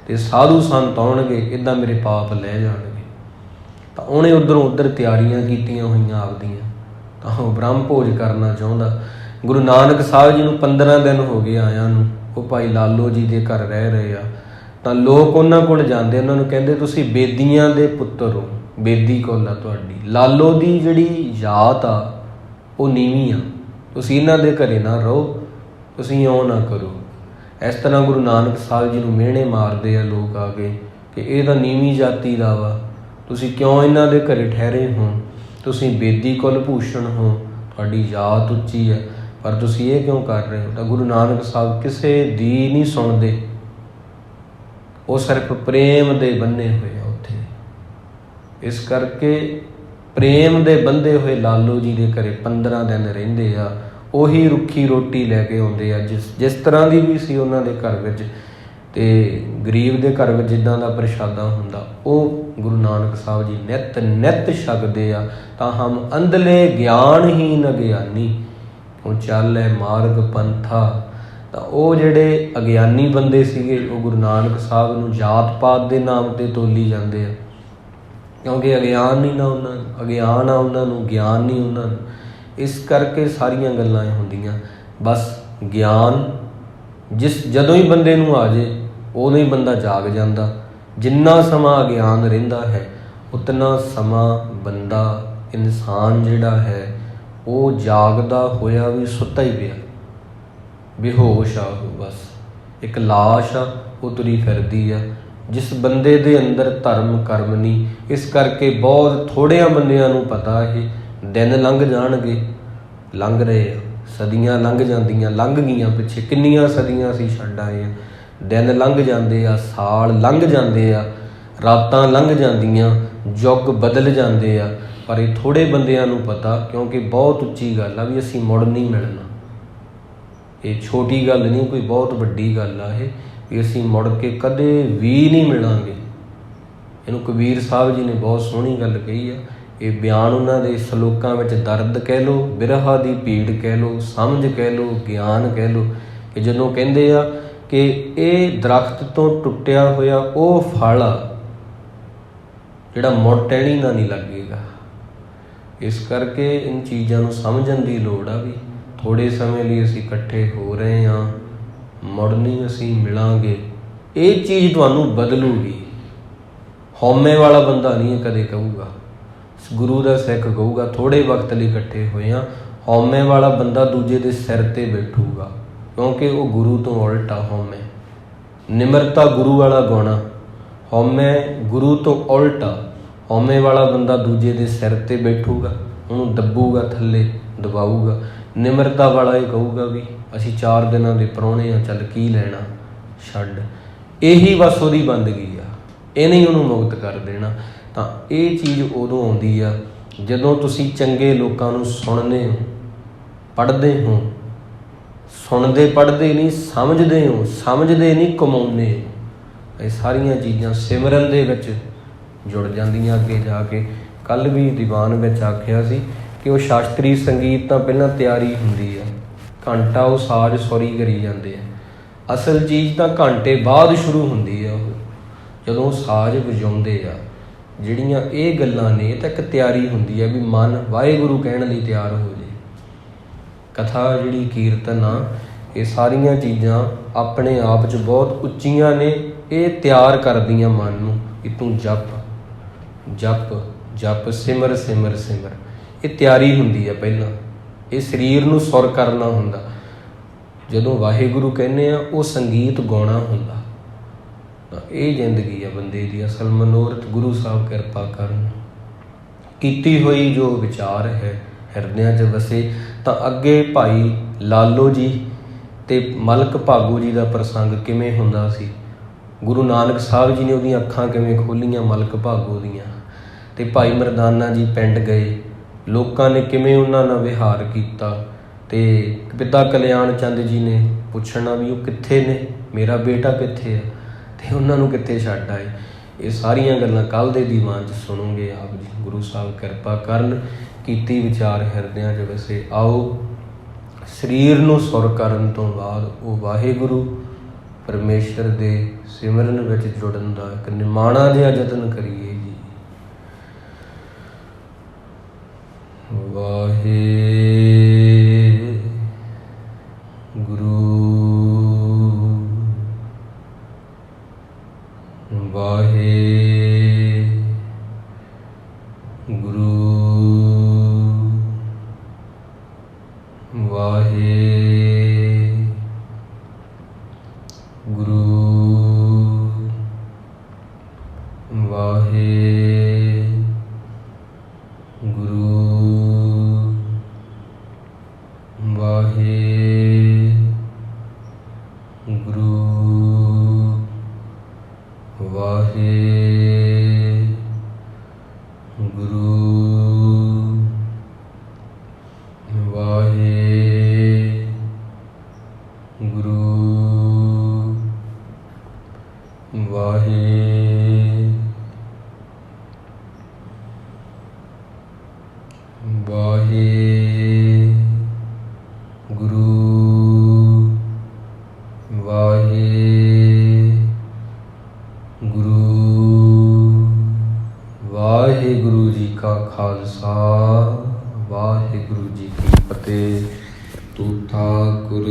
ਤੇ ਸਾਧੂ ਸੰਤ ਆਉਣਗੇ, ਇੱਦਾਂ ਮੇਰੇ ਪਾਪ ਲੈ ਜਾਣਗੇ। ਤਾਂ ਉਹਨੇ ਉੱਧਰੋਂ ਉੱਧਰ ਤਿਆਰੀਆਂ ਕੀਤੀਆਂ ਹੋਈਆਂ ਆਪਦੀਆਂ। ਤਾਂ ਉਹ ਬ੍ਰਹਮ ਭੋਜ ਕਰਨਾ ਚਾਹੁੰਦਾ। ਗੁਰੂ ਨਾਨਕ ਸਾਹਿਬ ਜੀ ਨੂੰ 15 ਦਿਨ ਹੋ ਗਏ ਆਇਆਂ ਨੂੰ। ਉਹ ਭਾਈ ਲਾਲੋ ਜੀ ਦੇ ਘਰ ਰਹਿ ਰਹੇ ਆ। ਤਾਂ ਲੋਕ ਉਹਨਾਂ ਕੋਲ ਜਾਂਦੇ, ਉਹਨਾਂ ਨੂੰ ਕਹਿੰਦੇ ਤੁਸੀਂ ਬੇਦੀਆਂ ਦੇ ਪੁੱਤਰ ਹੋ, ਬੇਦੀ ਕੋਲ ਆ ਤੁਹਾਡੀ। ਲਾਲੋ ਦੀ ਜਿਹੜੀ ਜਾਤ ਆ ਉਹ ਨੀਵੀਂ ਆ, ਤੁਸੀਂ ਇਹਨਾਂ ਦੇ ਘਰੇ ਨਾ ਰਹੋ, ਤੁਸੀਂ ਇਉਂ ਨਾ ਕਰੋ। ਇਸ ਤਰ੍ਹਾਂ ਗੁਰੂ ਨਾਨਕ ਸਾਹਿਬ ਜੀ ਨੂੰ ਮਿਹਣੇ ਮਾਰਦੇ ਆ ਲੋਕ ਆ ਕੇ ਕਿ ਇਹ ਤਾਂ ਨੀਵੀਂ ਜਾਤੀ ਦਾ ਵਾ, ਤੁਸੀਂ ਕਿਉਂ ਇਹਨਾਂ ਦੇ ਘਰੇ ਠਹਿਰੇ ਹੋ, ਤੁਸੀਂ ਬੇਦੀ ਕੁਲ ਭੂਸ਼ਣ ਹੋ, ਤੁਹਾਡੀ ਜਾਤ ਉੱਚੀ ਹੈ, ਪਰ ਤੁਸੀਂ ਇਹ ਕਿਉਂ ਕਰ ਰਹੇ ਹੋ। ਤਾਂ ਗੁਰੂ ਨਾਨਕ ਸਾਹਿਬ ਕਿਸੇ ਦੀ ਨਹੀਂ ਸੁਣਦੇ। ਉਹ ਸਿਰਫ ਪ੍ਰੇਮ ਦੇ ਬੰਨੇ ਹੋਏ ਆ ਉੱਥੇ। ਇਸ ਕਰਕੇ ਪ੍ਰੇਮ ਦੇ ਬੰਦੇ ਹੋਏ ਲਾਲੋ ਜੀ ਦੇ ਘਰੇ 15 ਦਿਨ ਰਹਿੰਦੇ ਆ। ਉਹੀ ਰੁੱਖੀ ਰੋਟੀ ਲੈ ਕੇ ਆਉਂਦੇ ਆ, ਜਿਸ ਤਰ੍ਹਾਂ ਦੀ ਵੀ ਸੀ ਉਹਨਾਂ ਦੇ ਘਰ ਵਿੱਚ। ਤੇ ਗਰੀਬ ਦੇ ਘਰ ਵਿੱਚ ਜਿੱਦਾਂ ਦਾ ਪ੍ਰਸ਼ਾਦਾ ਹੁੰਦਾ ਉਹ ਗੁਰੂ ਨਾਨਕ ਸਾਹਿਬ ਜੀ ਨਿੱਤ ਛਕਦੇ ਆ। ਤਾਂ ਹਮ ਅੰਧਲੇ ਗਿਆਨਹੀਨ ਅਗਿਆਨੀ ਉਹ ਚੱਲੇ ਮਾਰਗ ਪੰਥਾ। ਤਾਂ ਉਹ ਜਿਹੜੇ ਅਗਿਆਨੀ ਬੰਦੇ ਸੀਗੇ ਉਹ ਗੁਰੂ ਨਾਨਕ ਸਾਹਿਬ ਨੂੰ ਜਾਤ ਪਾਤ ਦੇ ਨਾਮ 'ਤੇ ਤੋਲੀ ਜਾਂਦੇ ਆ, ਕਿਉਂਕਿ ਅਗਿਆਨ ਨਹੀਂ ਨਾ ਉਹਨਾਂ ਨੂੰ, ਅਗਿਆਨ ਆ ਉਹਨਾਂ ਨੂੰ, ਗਿਆਨ ਨਹੀਂ ਉਹਨਾਂ ਨੂੰ। ਇਸ ਕਰਕੇ ਸਾਰੀਆਂ ਗੱਲਾਂ ਇਹ ਹੁੰਦੀਆਂ। ਬਸ ਗਿਆਨ ਜਦੋਂ ਹੀ ਬੰਦੇ ਨੂੰ ਆ ਜੇ ਉਦੋਂ ਹੀ ਬੰਦਾ ਜਾਗ ਜਾਂਦਾ। ਜਿੰਨਾ ਸਮਾਂ ਅਗਿਆਨ ਰਹਿੰਦਾ ਹੈ ਉਤਨਾ ਸਮਾਂ ਬੰਦਾ, ਇਨਸਾਨ ਜਿਹੜਾ ਹੈ ਉਹ ਜਾਗਦਾ ਹੋਇਆ ਵੀ ਸੁੱਤਾ ਹੀ ਪਿਆ, ਬੇਹੋਸ਼ ਆ ਉਹ। ਬਸ ਇੱਕ ਲਾਸ਼ ਆ, ਉਹ ਤੁਰੀ ਫਿਰਦੀ ਆ। ਜਿਸ ਬੰਦੇ ਦੇ ਅੰਦਰ ਧਰਮ ਕਰਮ ਨਹੀਂ, ਇਸ ਕਰਕੇ ਬਹੁਤ ਥੋੜ੍ਹਿਆਂ ਬੰਦਿਆਂ ਨੂੰ ਪਤਾ ਇਹ ਦਿਨ ਲੰਘ ਜਾਣਗੇ। ਲੰਘ ਰਹੇ ਆ, ਸਦੀਆਂ ਲੰਘ ਜਾਂਦੀਆਂ, ਲੰਘ ਗਈਆਂ ਪਿੱਛੇ ਕਿੰਨੀਆਂ ਸਦੀਆਂ ਅਸੀਂ ਛੱਡ ਆਏ ਆ। ਦਿਨ ਲੰਘ ਜਾਂਦੇ ਆ, ਸਾਲ ਲੰਘ ਜਾਂਦੇ ਆ, ਰਾਤਾਂ ਲੰਘ ਜਾਂਦੀਆਂ, ਯੁੱਗ ਬਦਲ ਜਾਂਦੇ ਆ। ਪਰ ਇਹ ਥੋੜ੍ਹੇ ਬੰਦਿਆਂ ਨੂੰ ਪਤਾ, ਕਿਉਂਕਿ ਬਹੁਤ ਉੱਚੀ ਗੱਲ ਆ ਵੀ ਅਸੀਂ ਮੁੜ ਨਹੀਂ ਮਿਲਣਾ। ਇਹ ਛੋਟੀ ਗੱਲ ਨਹੀਂ, ਕੋਈ ਬਹੁਤ ਵੱਡੀ ਗੱਲ ਆ ਇਹ, ਵੀ ਅਸੀਂ ਮੁੜ ਕੇ ਕਦੇ ਵੀ ਨਹੀਂ ਮਿਲਾਂਗੇ। ਇਹਨੂੰ ਕਬੀਰ ਸਾਹਿਬ ਜੀ ਨੇ ਬਹੁਤ ਸੋਹਣੀ ਗੱਲ ਕਹੀ ਆ। ਇਹ ਬਿਆਨ ਉਹਨਾਂ ਦੇ ਸਲੋਕਾਂ ਵਿੱਚ ਦਰਦ ਕਹਿ ਲਓ, ਬਿਰਹਾ ਦੀ ਭੀੜ ਕਹਿ ਲਓ, ਸਮਝ ਕਹਿ ਲਓ, ਗਿਆਨ ਕਹਿ ਲਓ, ਕਿ ਜਦੋਂ ਕਹਿੰਦੇ ਆ ਕਿ ਇਹ ਦਰਖਤ ਤੋਂ ਟੁੱਟਿਆ ਹੋਇਆ ਉਹ ਫਲ ਆ ਜਿਹੜਾ ਮੁੜ ਟਹਿਣੀ ਨਾ ਨਹੀਂ ਲੱਗੇਗਾ। ਇਸ ਕਰਕੇ ਇਨ ਚੀਜ਼ਾਂ ਨੂੰ ਸਮਝਣ ਦੀ ਲੋੜ ਆ ਵੀ ਥੋੜ੍ਹੇ ਸਮੇਂ ਲਈ ਅਸੀਂ ਇਕੱਠੇ ਹੋ ਰਹੇ ਹਾਂ, ਮੁੜ ਨਹੀਂ ਅਸੀਂ ਮਿਲਾਂਗੇ। ਇਹ ਚੀਜ਼ ਤੁਹਾਨੂੰ ਬਦਲੂਗੀ। ਹਉਮੈ ਵਾਲਾ ਬੰਦਾ ਨਹੀਂ ਇਹ ਕਦੇ ਕਹੂਗਾ, ਗੁਰੂ ਦਾ ਸਿੱਖ ਕਹੂਗਾ ਥੋੜ੍ਹੇ ਵਕਤ ਲਈ ਇਕੱਠੇ ਹੋਏ ਹਾਂ। ਹਉਮੈ ਵਾਲਾ ਬੰਦਾ ਦੂਜੇ ਦੇ ਸਿਰ 'ਤੇ ਬੈਠੂਗਾ, ਕਿਉਂਕਿ ਉਹ ਗੁਰੂ ਤੋਂ ਉਲਟ ਆ। ਹਉਮੈ ਨਿਮਰਤਾ ਗੁਰੂ ਵਾਲਾ ਗੁਣ ਆ, ਹਉਮੈ ਗੁਰੂ ਤੋਂ ਉਲਟ ਆ। ਹਉਮੈ ਵਾਲਾ ਬੰਦਾ ਦੂਜੇ ਦੇ ਸਿਰ 'ਤੇ ਬੈਠੂਗਾ, ਉਹਨੂੰ ਦੱਬੂਗਾ, ਥੱਲੇ ਦਬਾਊਗਾ। ਨਿਮਰਤਾ ਵਾਲਾ ਇਹ ਕਹੂਗਾ ਵੀ ਅਸੀਂ 4 ਦਿਨਾਂ ਦੇ ਪ੍ਰਾਹੁਣੇ ਹਾਂ, ਚੱਲ ਕੀ ਲੈਣਾ, ਛੱਡ। ਇਹੀ ਬਸ ਉਹਦੀ ਬੰਦਗੀ ਆ, ਇਹਨੇ ਹੀ ਉਹਨੂੰ ਮੁਕਤ ਕਰ ਦੇਣਾ। ਤਾਂ ਇਹ ਚੀਜ਼ ਉਦੋਂ ਆਉਂਦੀ ਆ ਜਦੋਂ ਤੁਸੀਂ ਚੰਗੇ ਲੋਕਾਂ ਨੂੰ ਸੁਣਦੇ ਹੋ, ਪੜ੍ਹਦੇ ਹੋ। ਸੁਣਦੇ ਪੜ੍ਹਦੇ ਨਹੀਂ, ਸਮਝਦੇ ਹੋ। ਸਮਝਦੇ ਨਹੀਂ, ਕਮਾਉਂਦੇ ਹੋ। ਇਹ ਸਾਰੀਆਂ ਚੀਜ਼ਾਂ ਸਿਮਰਨ ਦੇ ਵਿੱਚ ਜੁੜ ਜਾਂਦੀਆਂ ਅੱਗੇ ਜਾ ਕੇ। ਕੱਲ੍ਹ ਵੀ ਦੀਵਾਨ ਵਿੱਚ ਆਖਿਆ ਸੀ ਕਿ ਉਹ ਸ਼ਾਸਤਰੀ ਸੰਗੀਤ ਤਾਂ ਪਹਿਲਾਂ ਤਿਆਰੀ ਹੁੰਦੀ ਆ, ਘੰਟਾ ਉਹ ਸਾਜ਼ ਸੁਰੀ ਕਰੀ ਜਾਂਦੇ ਆ। ਅਸਲ ਚੀਜ਼ ਤਾਂ ਘੰਟੇ ਬਾਅਦ ਸ਼ੁਰੂ ਹੁੰਦੀ ਆ, ਉਹ ਜਦੋਂ ਸਾਜ਼ ਵਜਾਉਂਦੇ ਆ। ਜਿਹੜੀਆਂ ਇਹ ਗੱਲਾਂ ਨੇ, ਇਹ ਤਾਂ ਇੱਕ ਤਿਆਰੀ ਹੁੰਦੀ ਆ ਵੀ ਮਨ ਵਾਹਿਗੁਰੂ ਕਹਿਣ ਲਈ ਤਿਆਰ ਹੋ ਜੇ। ਕਥਾ ਜਿਹੜੀ ਕੀਰਤਨ ਆ, ਇਹ ਸਾਰੀਆਂ ਚੀਜ਼ਾਂ ਆਪਣੇ ਆਪ 'ਚ ਬਹੁਤ ਉੱਚੀਆਂ ਨੇ। ਇਹ ਤਿਆਰ ਕਰਦੀਆਂ ਮਨ ਨੂੰ ਕਿ ਤੂੰ ਜਪ ਜਪ ਜਪ, ਸਿਮਰ ਸਿਮਰ ਸਿਮਰ। ਇਹ ਤਿਆਰੀ ਹੁੰਦੀ ਆ ਪਹਿਲਾਂ। ਇਹ ਸਰੀਰ ਨੂੰ ਸੁਰ ਕਰਨਾ ਹੁੰਦਾ। ਜਦੋਂ ਵਾਹਿਗੁਰੂ ਕਹਿੰਦੇ ਆ, ਉਹ ਸੰਗੀਤ ਗਾਉਣਾ ਹੁੰਦਾ। ਤਾਂ ਇਹ ਜ਼ਿੰਦਗੀ ਆ ਬੰਦੇ ਦੀ ਅਸਲ ਮਨੋਰਥ। ਗੁਰੂ ਸਾਹਿਬ ਕਿਰਪਾ ਕਰਨ। ਕੀਤੀ ਹੋਈ ਜੋ ਵਿਚਾਰ ਹੈ ਹਿਰਦਿਆਂ 'ਚ ਵਸੇ। ਤਾਂ ਅੱਗੇ ਭਾਈ ਲਾਲੋ ਜੀ ਅਤੇ ਮਲਕ ਭਾਗੋ ਜੀ ਦਾ ਪ੍ਰਸੰਗ ਕਿਵੇਂ ਹੁੰਦਾ ਸੀ। ਗੁਰੂ ਨਾਨਕ ਸਾਹਿਬ ਜੀ ਨੇ ਉਹਦੀਆਂ ਅੱਖਾਂ ਕਿਵੇਂ ਖੋਲ੍ਹੀਆਂ ਮਲਕ ਭਾਗੋ ਦੀਆਂ। ਅਤੇ ਭਾਈ ਮਰਦਾਨਾ ਜੀ ਪਿੰਡ ਗਏ, ਲੋਕਾਂ ਨੇ ਕਿਵੇਂ ਉਹਨਾਂ ਨਾਲ ਵਿਹਾਰ ਕੀਤਾ। ਅਤੇ ਪਿਤਾ ਕਲਿਆਣ ਚੰਦ ਜੀ ਨੇ ਪੁੱਛਣਾ ਵੀ ਉਹ ਕਿੱਥੇ ਨੇ, ਮੇਰਾ ਬੇਟਾ ਕਿੱਥੇ ਆ, ਅਤੇ ਉਹਨਾਂ ਨੂੰ ਕਿੱਥੇ ਛੱਡ ਆਏ। ਇਹ ਸਾਰੀਆਂ ਗੱਲਾਂ ਕੱਲ੍ਹ ਦੇ ਦੀਵਾਨ 'ਚ ਸੁਣੋਗੇ ਆਪ ਜੀ। ਗੁਰੂ ਸਾਹਿਬ ਕਿਰਪਾ ਕਰਨ। ਕੀਤੀ ਵਿਚਾਰ ਹਿਰਦਿਆਂ 'ਚ ਵਸੇ। ਆਓ ਸਰੀਰ ਨੂੰ ਸੁਰ ਕਰਨ ਤੋਂ ਬਾਅਦ ਉਹ ਵਾਹਿਗੁਰੂ ਪਰਮੇਸ਼ਰ ਦੇ ਸਿਮਰਨ ਵਿੱਚ ਜੁੜਨ ਦਾ ਇੱਕ ਨਿਮਾਣਾ ਜਿਹਾ ਯਤਨ ਕਰੀਏ ਜੀ। ਵਾਹਿਗੁਰੂ ਵਾਹਿਗੁਰੂ ਜੀ ਕਾ ਖਾਲਸਾ, ਵਾਹਿਗੁਰੂ ਜੀ ਕੀ ਫਤਿਹ। ਤੂੰ ਠਾਕੁਰ